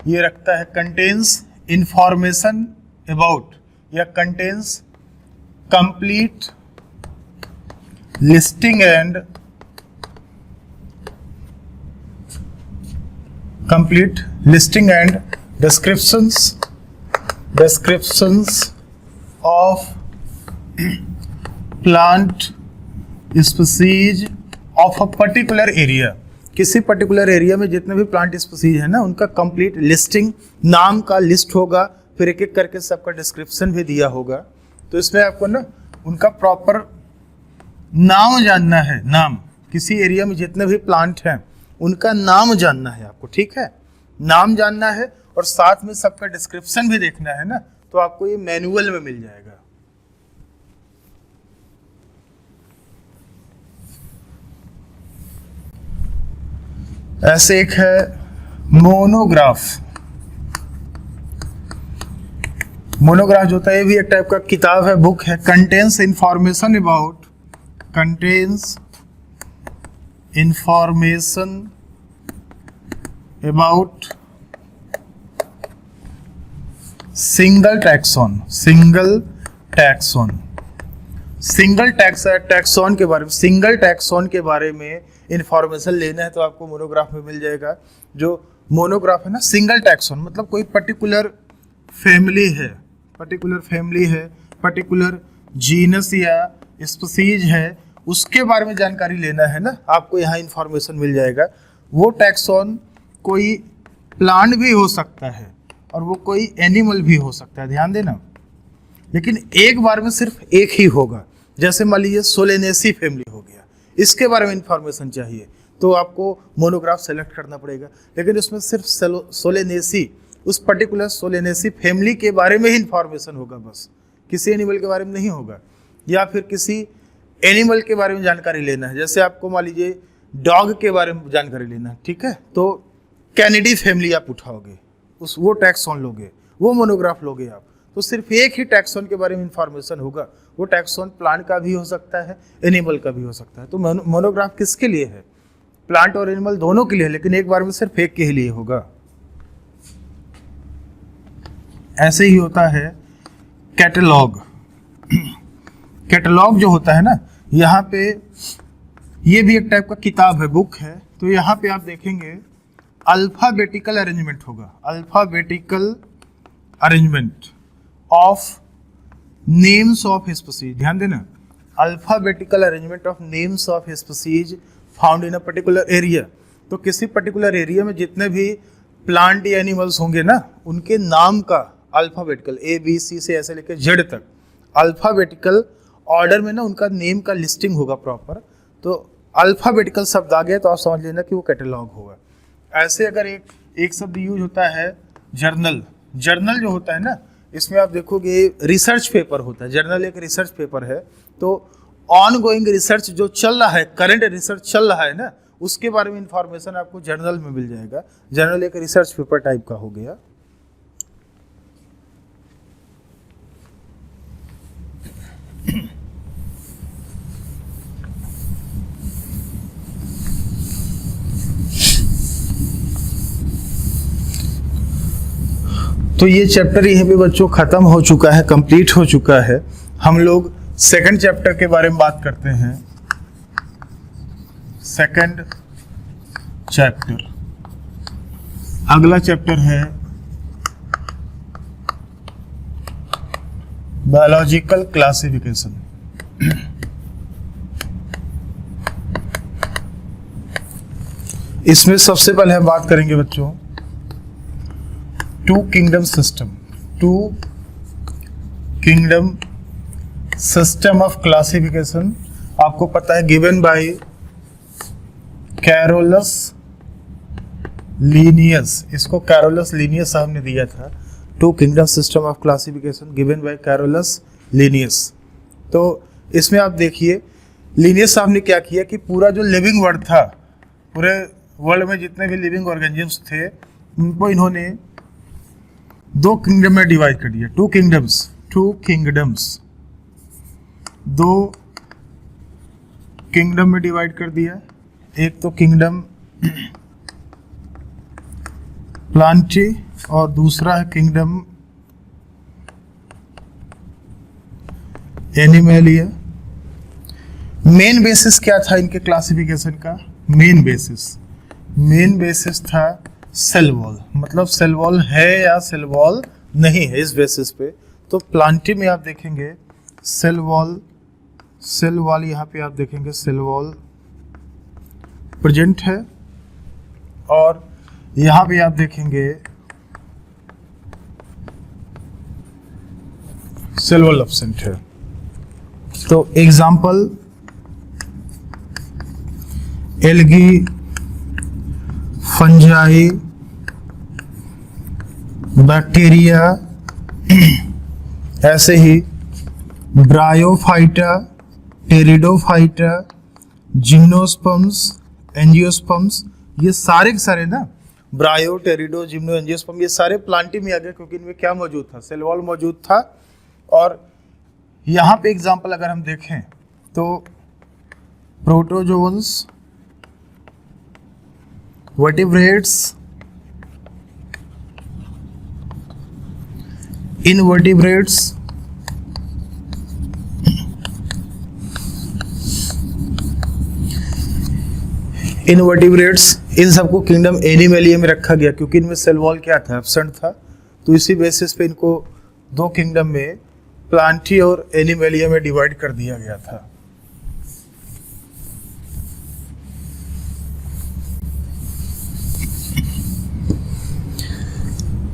ये रखता है कंटेन्स इंफॉर्मेशन अबाउट या contains complete listing and descriptions of plant species of a particular area। किसी पर्टिकुलर एरिया में जितने भी प्लांट स्पीसीज है ना, उनका कंप्लीट लिस्टिंग, नाम का लिस्ट होगा, फिर एक एक करके सबका डिस्क्रिप्शन भी दिया होगा। तो इसमें आपको ना उनका प्रॉपर नाम जानना है, नाम, किसी एरिया में जितने भी प्लांट हैं उनका नाम जानना है आपको, ठीक है, नाम जानना है और साथ में सबका डिस्क्रिप्शन भी देखना है ना, तो आपको ये मैनुअल में मिल जाएगा। ऐसे एक है मोनोग्राफ जो होता है, ये भी एक टाइप का किताब है, बुक है, contains information about single taxon के बारे में, सिंगल टैक्सॉन के बारे में इंफॉर्मेशन लेना है तो आपको मोनोग्राफ में मिल जाएगा। जो मोनोग्राफ है ना, सिंगल टैक्सॉन मतलब कोई पर्टिकुलर फैमिली है, पर्टिकुलर जीनस या स्पीसीज है, उसके बारे में जानकारी लेना है ना, आपको यहाँ इंफॉर्मेशन मिल जाएगा। वो टैक्सॉन कोई प्लांट भी हो सकता है और वो कोई एनिमल भी हो सकता है, ध्यान देना, लेकिन एक बार में सिर्फ एक ही होगा। जैसे मान लीजिए सोलेनेसी फैमिली हो गया, इसके बारे में इंफॉर्मेशन चाहिए तो आपको मोनोग्राफ सेलेक्ट करना पड़ेगा, लेकिन उसमें सिर्फ सोलेनेसी, उस पर्टिकुलर सोलेनेसी फैमिली के बारे में ही इंफॉर्मेशन होगा, बस किसी एनिमल के बारे में नहीं होगा। या फिर किसी एनिमल के बारे में जानकारी लेना है, जैसे आपको मान लीजिए डॉग के बारे में जानकारी लेना, ठीक है, तो कैनिडी फैमिली आप उठाओगे, वो टैक्सॉन लोगे, वो मोनोग्राफ लोगे आप, तो सिर्फ एक ही टैक्सॉन के बारे में इंफॉर्मेशन होगा। वो टैक्सॉन प्लांट का भी हो सकता है, एनिमल का भी हो सकता है। तो मोनोग्राफ किसके लिए है? प्लांट और एनिमल दोनों के लिए, लेकिन एक बार में सिर्फ एक के ही लिए होगा। ऐसे ही होता है कैटलॉग। कैटलॉग जो होता है ना, यहाँ पे ये भी एक टाइप का किताब है, बुक है। तो यहाँ पे आप देखेंगे अल्फाबेटिकल अरेंजमेंट होगा, alphabetical arrangement of names of species. ध्यान देना, alphabetical arrangement of names of species found in a particular area. तो किसी पर्टिकुलर एरिया में जितने भी प्लांट या एनिमल्स होंगे ना, उनके नाम का अल्फाबेटिकल ABC से ऐसे लेकर Z तक अल्फाबेटिकल ऑर्डर में ना उनका नेम का लिस्टिंग होगा प्रॉपर। तो अल्फाबेटिकल शब्द आ गया तो आप समझ लेना कि वो कैटलॉग होगा। ऐसे अगर एक शब्द यूज होता है जर्नल। जर्नल जो होता है ना, इसमें आप देखोगे रिसर्च पेपर होता है। जर्नल एक रिसर्च पेपर है। तो ऑन गोइंग रिसर्च जो चल रहा है, करंट रिसर्च चल रहा है ना, उसके बारे में इंफॉर्मेशन आपको जर्नल में मिल जाएगा। जर्नल एक रिसर्च पेपर टाइप का हो गया। तो ये चैप्टर यहीं पे बच्चों खत्म हो चुका है, कंप्लीट हो चुका है। हम लोग सेकंड चैप्टर के बारे में बात करते हैं। सेकंड चैप्टर, अगला चैप्टर है बायोलॉजिकल क्लासिफिकेशन। इसमें सबसे पहले हम बात करेंगे बच्चों two kingdom system. Two kingdom system of classification आपको पता है गिवन बाय कैरोलस लीनियस। इसको कैरोलस लीनियस साहब ने दिया था। Two kingdom system of classification given by Carolus Linnaeus. तो इसमें आप देखिए लीनियस साहब ने क्या किया कि पूरा जो लिविंग वर्ल्ड था, पूरे वर्ल्ड में जितने भी लिविंग ऑर्गेनिजम्स थे, उनको इन्होंने दो किंगडम में डिवाइड कर दिया। टू किंगडम्स, दो किंगडम में डिवाइड कर दिया। एक तो किंगडम प्लांटी और दूसरा है किंगडम एनिमेलिया। मेन बेसिस क्या था इनके क्लासिफिकेशन का? मेन बेसिस था सेल वॉल। मतलब सेल वॉल है या सेल वॉल नहीं है, इस बेसिस पे। तो प्लांटी में आप देखेंगे सेल वॉल यहाँ पे आप देखेंगे सेल वॉल प्रेजेंट है, और यहाँ पे आप देखेंगे सेल वॉल एब्सेंट है। तो एग्जाम्पल एल्गी, फंजाई, बैक्टीरिया, ऐसे ही ब्रायोफाइटा, टेरिडोफाइटा, जिम्नोस्पर्म्स, एंजियोस्पर्म्स, ये सारे के सारे ना ब्रायो, टेरिडो, जिम्नो, एंजियोस्पर्म, ये सारे प्लांटी में आ गए क्योंकि इनमें क्या मौजूद था? सेल वॉल मौजूद था। और यहाँ पे एग्जाम्पल अगर हम देखें तो प्रोटोजोन्स, वर्टिब्रेट्स, इनवर्टिब्रेट्स, इन सबको किंगडम एनिमेलिया में रखा गया क्योंकि इनमें सेल वॉल क्या था? एब्सेंट था। तो इसी बेसिस पे इनको दो किंगडम में प्लांटी और एनिमेलिया में डिवाइड कर दिया गया था।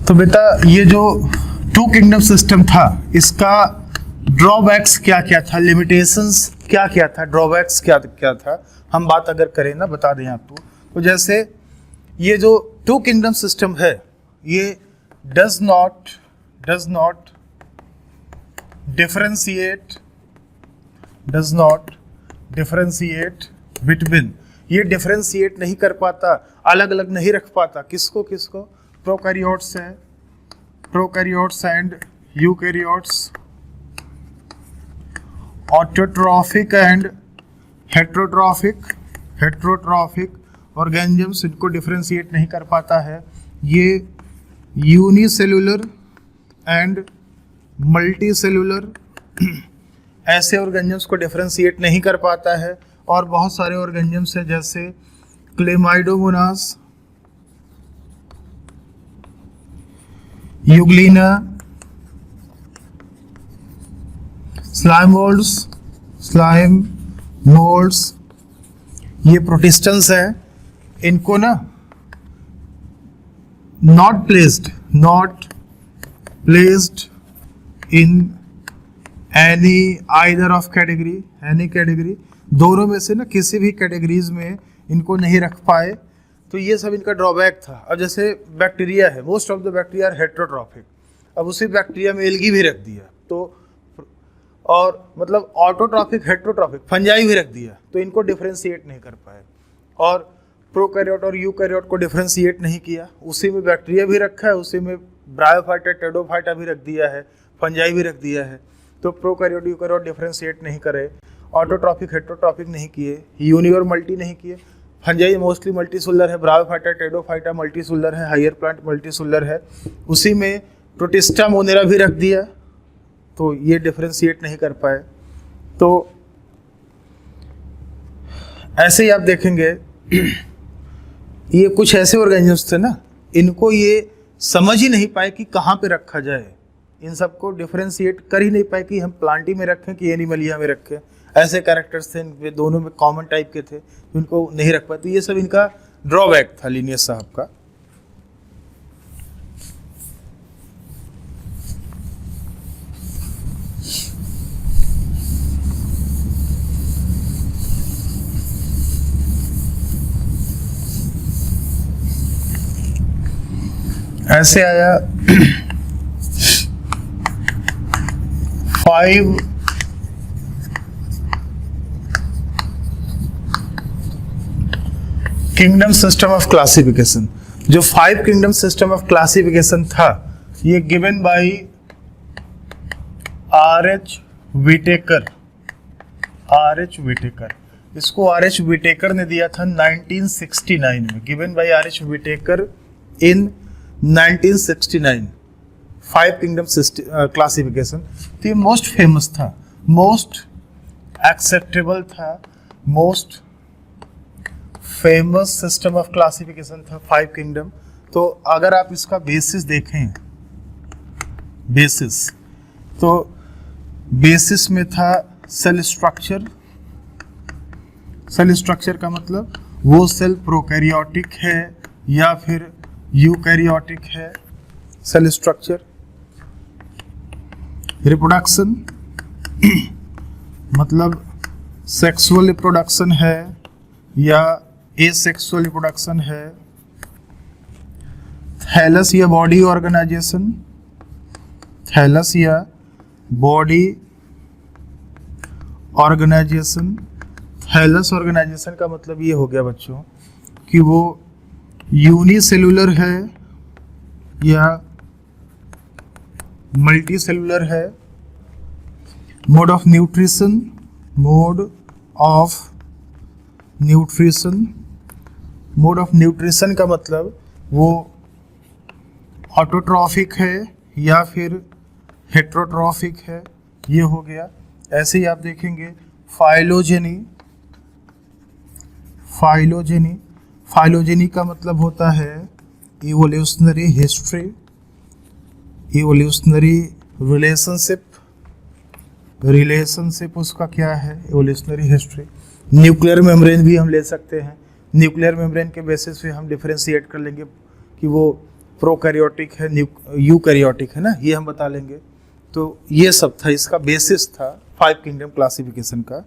तो बेटा ये जो टू किंगडम सिस्टम था, इसका ड्रॉबैक्स क्या क्या था, लिमिटेशंस क्या क्या था, ड्रॉबैक्स क्या क्या था, हम बात अगर करें ना, बता दें आपको। तो जैसे ये जो टू किंगडम सिस्टम है, ये डज नॉट डिफरेंशिएट बिटवीन ये डिफरेंशिएट नहीं कर पाता, अलग अलग नहीं रख पाता। किसको किसको? प्रोकैरियोट्स है, prokaryotes and eukaryotes, autotrophic and heterotrophic, heterotrophic organisms, इनको डिफरेंशिएट नहीं कर पाता है। ये यूनिसेलुलर एंड मल्टीसेलुलर ऐसे ऑर्गेनिजम्स को डिफरेंशिएट नहीं कर पाता है। और बहुत सारे ऑर्गेनिजम्स हैं जैसे Chlamydomonas, Euglena, slime moulds, slime moulds, ये प्रोटिस्टन्स हैं। इनको ना not placed in any either of category, any category, दोनों में से ना किसी भी कैटेगरीज में इनको नहीं रख पाए। तो ये सब इनका ड्रॉबैक था। अब जैसे बैक्टीरिया है, most of the bacteria are heterotrophic, अब उसी बैक्टीरिया में एल्गी भी रख दिया, तो और मतलब ऑटोट्रॉफिक, हेट्रोट्रॉफिक, फंजाई भी रख दिया, तो इनको डिफरेंशिएट नहीं कर पाए। और प्रोकैरियोट और यूकैरियोट को डिफरेंशिएट नहीं किया, उसी में बैक्टीरिया भी रखा है, उसी में ब्रायोफाइटा, टेडोफाइटा भी रख दिया है, फंजाई भी रख दिया है। तो प्रोकैरियोट यूकैरियोट डिफरेंशिएट नहीं करे, ऑटोट्रॉफिक हेट्रोट्रॉफिक नहीं किए, यूनि और मल्टी नहीं किए। फंजाई मोस्टली मल्टीसेलुलर है, ब्रायोफाइटा, टेडोफाइटा मल्टीसेलुलर है, हायर प्लांट मल्टीसेलुलर है, उसी में प्रोटिस्टा मोनेरा भी रख दिया, तो ये डिफरेंशिएट नहीं कर पाए। तो ऐसे ही आप देखेंगे ये कुछ ऐसे ऑर्गेनिजम्स थे ना, इनको ये समझ ही नहीं पाए कि कहाँ पे रखा जाए, इन सबको डिफरेंशिएट कर ही नहीं पाए कि हम प्लांटी में रखें कि एनिमलिया में रखें। ऐसे कैरेक्टर्स थे, इनके दोनों में कॉमन टाइप के थे, इनको नहीं रख पाए। तो ये सब इनका ड्रॉबैक था लिनियस साहब का। ऐसे आया 5 किंगडम सिस्टम ऑफ क्लासिफिकेशन। जो 5 किंगडम सिस्टम ऑफ क्लासिफिकेशन था, ये given by R.H. Whittaker. R.H. Whittaker, इसको R.H. विटेकर ने दिया था 1969 में, given by R.H. Whittaker in 1969, 5 kingdom classification. तो ये मोस्ट फेमस था, मोस्ट एक्सेप्टेबल था, most famous system of classification था 5 किंगडम। तो अगर आप इसका बेसिस देखें, बेसिस, तो बेसिस में था सेल स्ट्रक्चर। सेल स्ट्रक्चर का मतलब वो सेल प्रोकैरियोटिक है या फिर यूकैरियोटिक है। सेल स्ट्रक्चर, रिप्रोडक्शन मतलब सेक्सुअल रिप्रोडक्शन है या एसेक्सुअल रिप्रोडक्शन है। थैलस या बॉडी ऑर्गेनाइजेशन, थैलस या बॉडी ऑर्गेनाइजेशन। थैलस ऑर्गेनाइजेशन का मतलब ये हो गया बच्चों कि वो यूनिसेलुलर है या मल्टी सेलुलर है। Mode of nutrition, mode of nutrition, mode of nutrition का मतलब वो ऑटोट्रॉफिक है या फिर हेट्रोट्रॉफिक है, ये हो गया। ऐसे ही आप देखेंगे फाइलोजेनी। फाइलोजेनी, फाइलोजेनी का मतलब होता है evolutionary history, evolutionary relationship. Relationship उसका क्या है? Evolutionary history. न्यूक्लियर मेम्ब्रेन भी हम ले सकते हैं, न्यूक्लियर मेम्ब्रेन के बेसिस पे हम डिफरेंशिएट कर लेंगे कि वो प्रोकैरियोटिक है, यूकैरियोटिक है ना, ये हम बता लेंगे। तो ये सब था, इसका बेसिस था 5 किंगडम क्लासिफिकेशन का।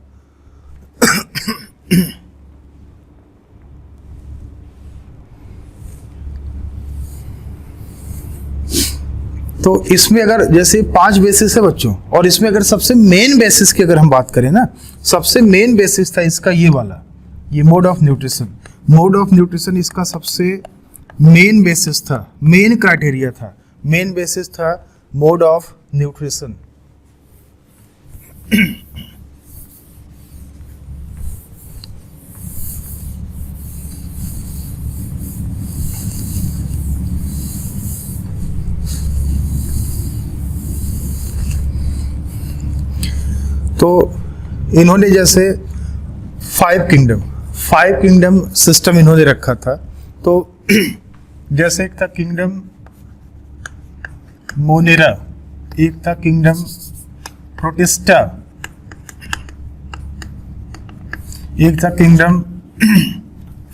तो इसमें अगर जैसे 5 बेसिस है बच्चों, और इसमें अगर सबसे मेन बेसिस की अगर हम बात करें ना, सबसे मेन बेसिस था इसका ये वाला, ये mode of nutrition, mode of nutrition इसका सबसे मेन बेसिस था, मेन क्राइटेरिया था, मेन बेसिस था मोड ऑफ न्यूट्रिशन। तो इन्होंने जैसे फाइव किंगडम सिस्टम इन्होंने रखा था। तो जैसे एक था किंगडम मोनेरा, एक था किंगडम प्रोटिस्टा, एक था किंगडम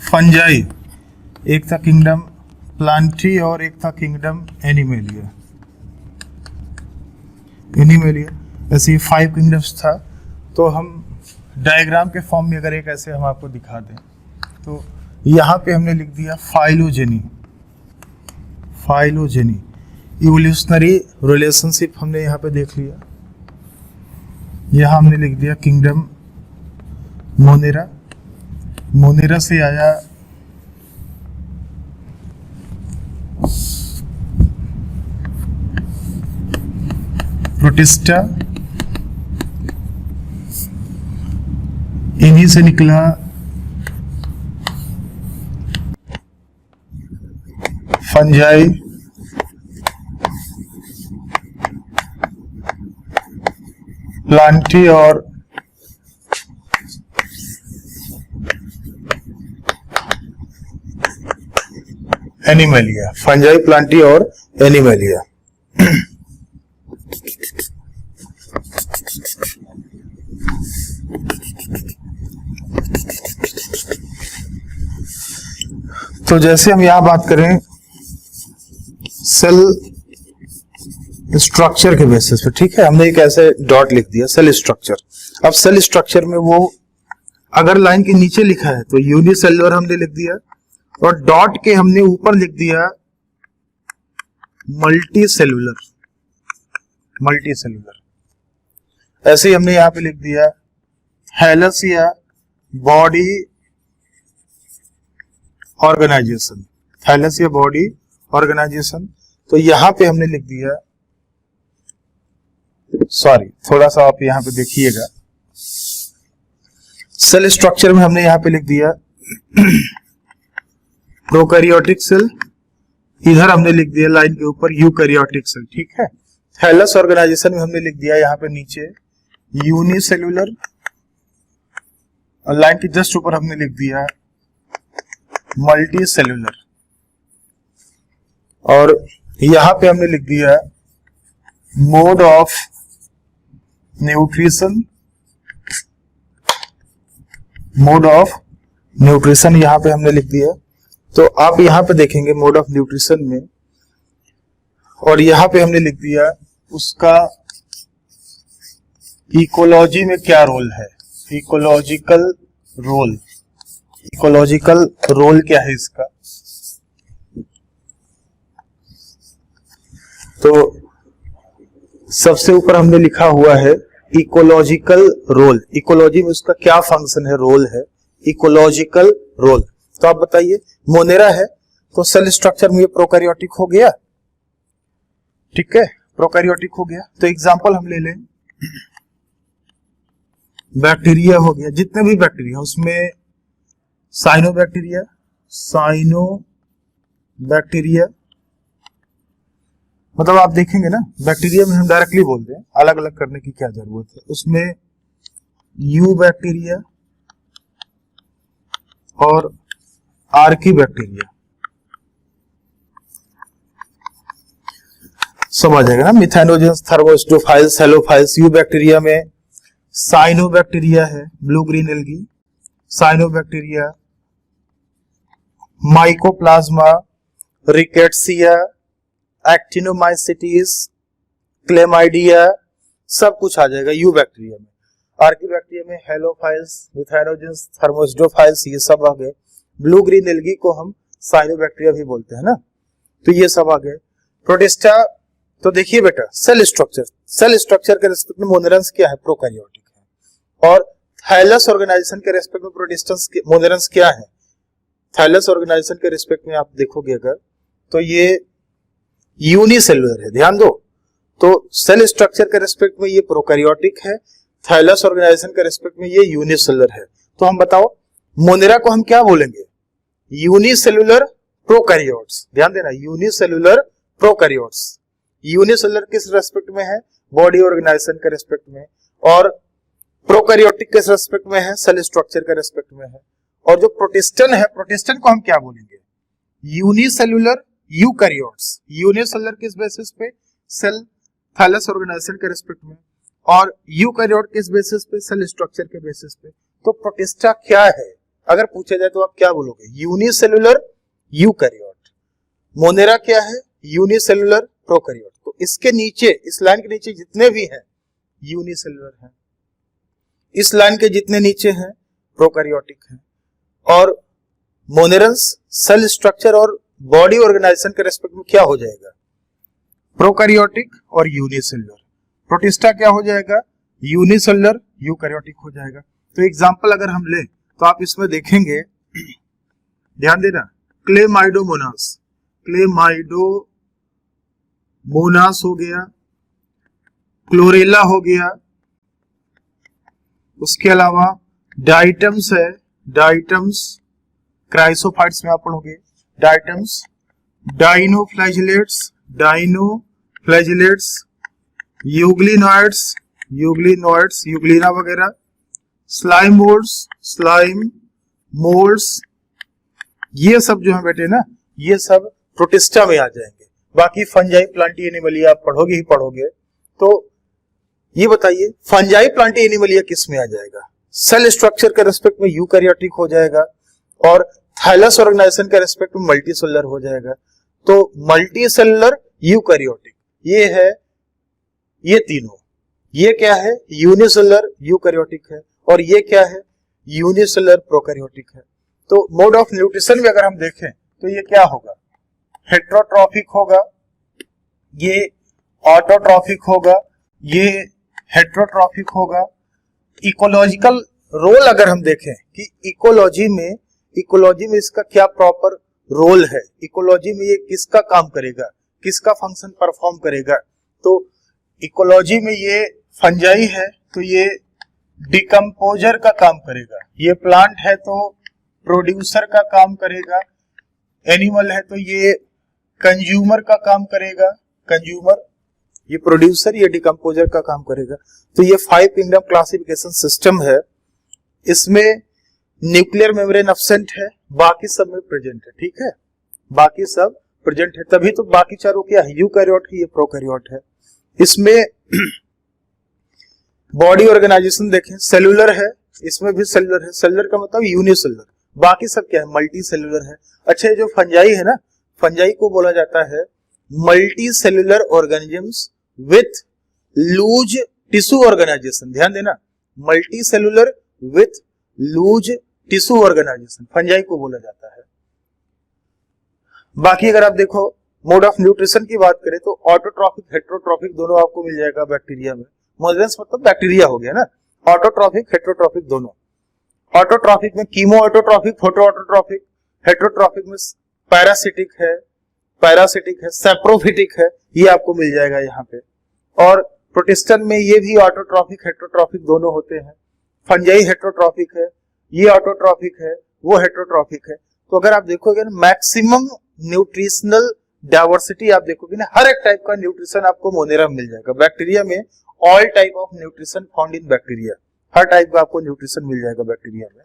फंजाई, एक था किंगडम प्लांटी और एक था किंगडम एनिमेलिया। ऐसे 5 किंगडम्स था। तो हम डायग्राम के फॉर्म में अगर एक ऐसे हम आपको दिखा दें तो यहाँ पे हमने लिख दिया फाइलोजेनी, इवोल्यूशनरी रिलेशनशिप हमने यहाँ पे देख लिया। यहाँ हमने लिख दिया किंगडम मोनेरा से आया प्रोटिस्टा, इन्हीं से निकला फंजाई, प्लांटी और एनिमेलिया। फंजाई, प्लांटी और एनिमेलिया। तो जैसे हम यहां बात करें सेल स्ट्रक्चर के बेसिस पे, ठीक है, हमने एक ऐसे डॉट लिख दिया सेल स्ट्रक्चर। अब सेल स्ट्रक्चर में वो अगर लाइन के नीचे लिखा है तो यूनिसेल्युलर हमने लिख दिया और डॉट के हमने ऊपर लिख दिया मल्टी सेल्युलर। ऐसे ही हमने यहां पे लिख दिया हेलस या बॉडी ऑर्गेनाइजेशन। तो यहां पे हमने लिख दिया, सॉरी थोड़ा सा आप यहां पे देखिएगा, सेल स्ट्रक्चर में हमने यहां पे लिख दिया प्रोकैरियोटिक सेल, इधर हमने लिख दिया लाइन के ऊपर यूकैरियोटिक सेल, ठीक है। थैलस ऑर्गेनाइजेशन में हमने लिख दिया यहां पे नीचे यूनिसेल्युलर और लाइन के जस्ट ऊपर हमने लिख दिया मल्टी सेल्युलर और यहां पे हमने लिख दिया मोड ऑफ न्यूट्रिशन यहां पे हमने लिख दिया। तो आप यहां पे देखेंगे मोड ऑफ न्यूट्रिशन में और यहां पे हमने लिख दिया उसका इकोलॉजी में क्या रोल है, इकोलॉजिकल रोल क्या है इसका। तो सबसे ऊपर हमने लिखा हुआ है इकोलॉजिकल रोल, इकोलॉजी में उसका क्या फंक्शन है, रोल है, इकोलॉजिकल रोल। तो आप बताइए, मोनेरा है तो सेल स्ट्रक्चर में प्रोकैरियोटिक हो गया, ठीक है, प्रोकैरियोटिक हो गया। तो एग्जांपल हम ले लें, बैक्टीरिया हो गया, जितने भी बैक्टीरिया उसमें साइनोबैक्टीरिया, मतलब आप देखेंगे ना बैक्टीरिया में हम डायरेक्टली बोलते हैं, अलग अलग करने की क्या जरूरत है। उसमें यू बैक्टीरिया और आर्की बैक्टीरिया, समझ जाएगा ना, मिथाइनोजेंस, थर्मोस्टोफाइल्स, हेलोफाइल्स। यू बैक्टीरिया में साइनोबैक्टीरिया है, blue green algae, cyanobacteria, mycoplasma, rickettsia, actinomycetes, chlamydia, सब कुछ आ जाएगा यू बैक्टीरिया में। आर्की बैक्टीरिया में हेलोफाइल्स, मिथाइनोजेंस, थर्मोस्टोफाइल्स, ये सब आ गए। ब्लू ग्रीन एल्गी को हम साइनोबैक्टीरिया भी बोलते हैं ना, तो ये सब आ गए। प्रोटिस्टा, तो देखिए बेटा सेल स्ट्रक्चर के रिस्पेक्ट में मोनेरंस क्या है, प्रोकैरियोटिक है। और थाइलस ऑर्गेनाइजेशन के रेस्पेक्ट में प्रोटिस्टेंस मोनेरंस क्या है? थाइलस ऑर्गेनाइजेशन के रेस्पेक्ट में आप देखोगे अगर तो ये यूनिसेलुलर है, ध्यान दो। तो सेल स्ट्रक्चर के रेस्पेक्ट में ये प्रोकैरियोटिक है, थाइलस ऑर्गेनाइजेशन के रेस्पेक्ट में ये यूनिसेलुलर है। तो हम बताओ मोनेरा को हम क्या बोलेंगे? यूनिसेलुलर प्रोकैरियोट्स, ध्यान देना, यूनिसेलुलर प्रोकैरियोट्स। यूनिसेलुलर किस रेस्पेक्ट में है? बॉडी ऑर्गेनाइजेशन के रेस्पेक्ट में, और प्रोकैरियोटिक किस रेस्पेक्ट में है? सेल स्ट्रक्चर के रेस्पेक्ट में है। और जो प्रोटिस्टन है, प्रोटिस्टन को हम क्या बोलेंगे? Unicellular eukaryotes. यूनिसेलुलर किस बेसिस पे? सेल थाइलस ऑर्गेनाइजेशन के रेस्पेक्ट में, और यूकैरियोट किस बेसिस पे? सेल स्ट्रक्चर के बेसिस पे। तो प्रोटिस्टा क्या है अगर पूछा जाए तो आप क्या बोलोगे? Unicellular eukaryote. मोनेरा क्या है? Unicellular prokaryote. तो इसके नीचे, इस लाइन के नीचे जितने भी हैं यूनिसेलुलर हैं, इस लाइन के जितने नीचे हैं प्रोकैरियोटिक हैं। और मोनेरंस सेल स्ट्रक्चर और बॉडी ऑर्गेनाइजेशन के रेस्पेक्ट में क्या हो जाएगा? प्रोकैरियोटिक और यूनिसेलुलर। प्रोटिस्टा क्या हो जाएगा? यूनिसेलुलर यूकैरियोटिक हो जाएगा। तो एग्जांपल अगर हम लें तो आप इसमें देखेंगे, ध्यान देना, क्लेमाइडोमोनास, क्लेमाइडोमोनास हो गया, क्लोरेला हो गया, उसके अलावा डाइटम्स है, डाइटम्स क्राइसोफाइट्स में आप पढ़ोगे, डाइटम्स, डाइनोफ्लैजिलेट्स, यूग्लिनोइड्स, यूग्लिना वगैरह, स्लाइम मोल्ड्स, ये सब जो है बेटे ना, ये सब प्रोटिस्टा में आ जाएंगे। बाकी फंजाई प्लांटी एनिमलिया आप पढ़ोगे ही पढ़ोगे। तो ये बताइए फंजाई प्लांटी एनिमलिया किस में आ जाएगा? सेल स्ट्रक्चर के रेस्पेक्ट में यूकैरियोटिक हो जाएगा, और थाइलस ऑर्गेनाइजेशन के रेस्पेक्ट में मल्टीसेलुलर हो जाएगा। तो मल्टीसेलुलर यूकैरियोटिक ये है, ये तीनों। ये क्या है? यूनिसेलुलर यूकैरियोटिक है, और ये क्या है? यूनिसेलुलर प्रोकैरियोटिक है। तो मोड ऑफ न्यूट्रिशन में अगर हम देखें तो ये क्या होगा? हेट्रोट्रॉफिक होगा, ये ऑटोट्रॉफिक होगा, ये हेट्रोट्रॉफिक होगा। इकोलॉजिकल रोल अगर हम देखें कि इकोलॉजी में इसका क्या प्रॉपर रोल है, इकोलॉजी में ये किसका काम करेगा, किसका फंक्शन परफॉर्म करेगा? तो इकोलॉजी में ये फंजाई है तो ये डिकम्पोजर का काम करेगा, ये प्लांट है तो प्रोड्यूसर का काम करेगा, एनिमल है तो ये कंज्यूमर का काम करेगा, कंज्यूमर, ये प्रोड्यूसर, ये डिकम्पोजर का काम करेगा। तो ये 5 किंगडम क्लासिफिकेशन सिस्टम है। इसमें न्यूक्लियर मेम्ब्रेन एब्सेंट है, बाकी सब में प्रेजेंट है, ठीक है, बाकी सब प्रेजेंट है। तभी तो बाकी चारों क्या है? यूकैरियोट है, ये प्रोकैरियोट है। इसमें बॉडी ऑर्गेनाइजेशन देखें, सेलुलर है, इसमें भी सेलुलर है, सेलुलर का मतलब यूनिसेलुलर, बाकी सब क्या है? मल्टी सेलुलर है। अच्छा, जो फंजाई है ना, फंजाई को बोला जाता है multicellular organisms with loose tissue organization. ध्यान देना, multicellular with loose tissue organization fungi को बोला जाता है। बाकी अगर आप देखो मोड ऑफ न्यूट्रिशन की बात करें तो ऑटोट्रॉफिक हेट्रोट्रॉफिक दोनों आपको मिल जाएगा बैक्टीरिया में। मोनेरंस मतलब बैक्टीरिया हो गया ना, ऑटोट्रॉफिक हेट्रोट्रॉफिक दोनों। ऑटोट्रॉफिक में chemo autotrophic, photo autotrophic, heterotrophic में पैरासिटिक है, सैप्रोफिटिक है, ये आपको मिल जाएगा यहाँ पे। और प्रोटिस्टन में ये भी ऑटोट्रॉफिक हेट्रोट्रॉफिक दोनों होते हैं। फंजाई हेट्रोट्रॉफिक है, ये ऑटोट्रॉफिक है, वो हेट्रोट्रॉफिक है। तो अगर आप देखोगे ना, मैक्सिमम न्यूट्रिशनल डाइवर्सिटी आप देखोगे ना, हर एक टाइप का न्यूट्रिशन आपको मोनेरा में मिल जाएगा। बैक्टीरिया में all type of nutrition found in bacteria, her type का आपको न्यूट्रिशन मिल जाएगा बैक्टीरिया में।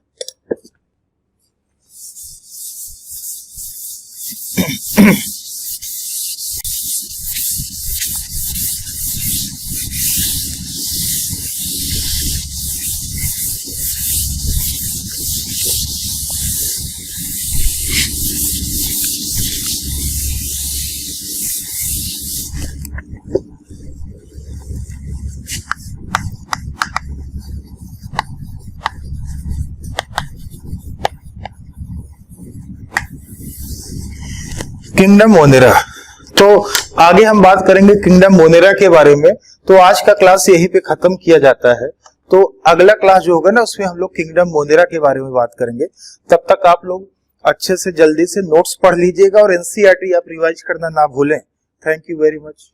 Kingdom Monera. तो आगे हम बात करेंगे किंगडम मोनेरा के बारे में। तो आज का क्लास यहीं पे खत्म किया जाता है। तो अगला क्लास जो होगा ना उसमें हम लोग किंगडम मोनेरा के बारे में बात करेंगे। तब तक आप लोग अच्छे से जल्दी से नोट्स पढ़ लीजिएगा और एनसीईआरटी आप रिवाइज करना ना भूलें। Thank you very much.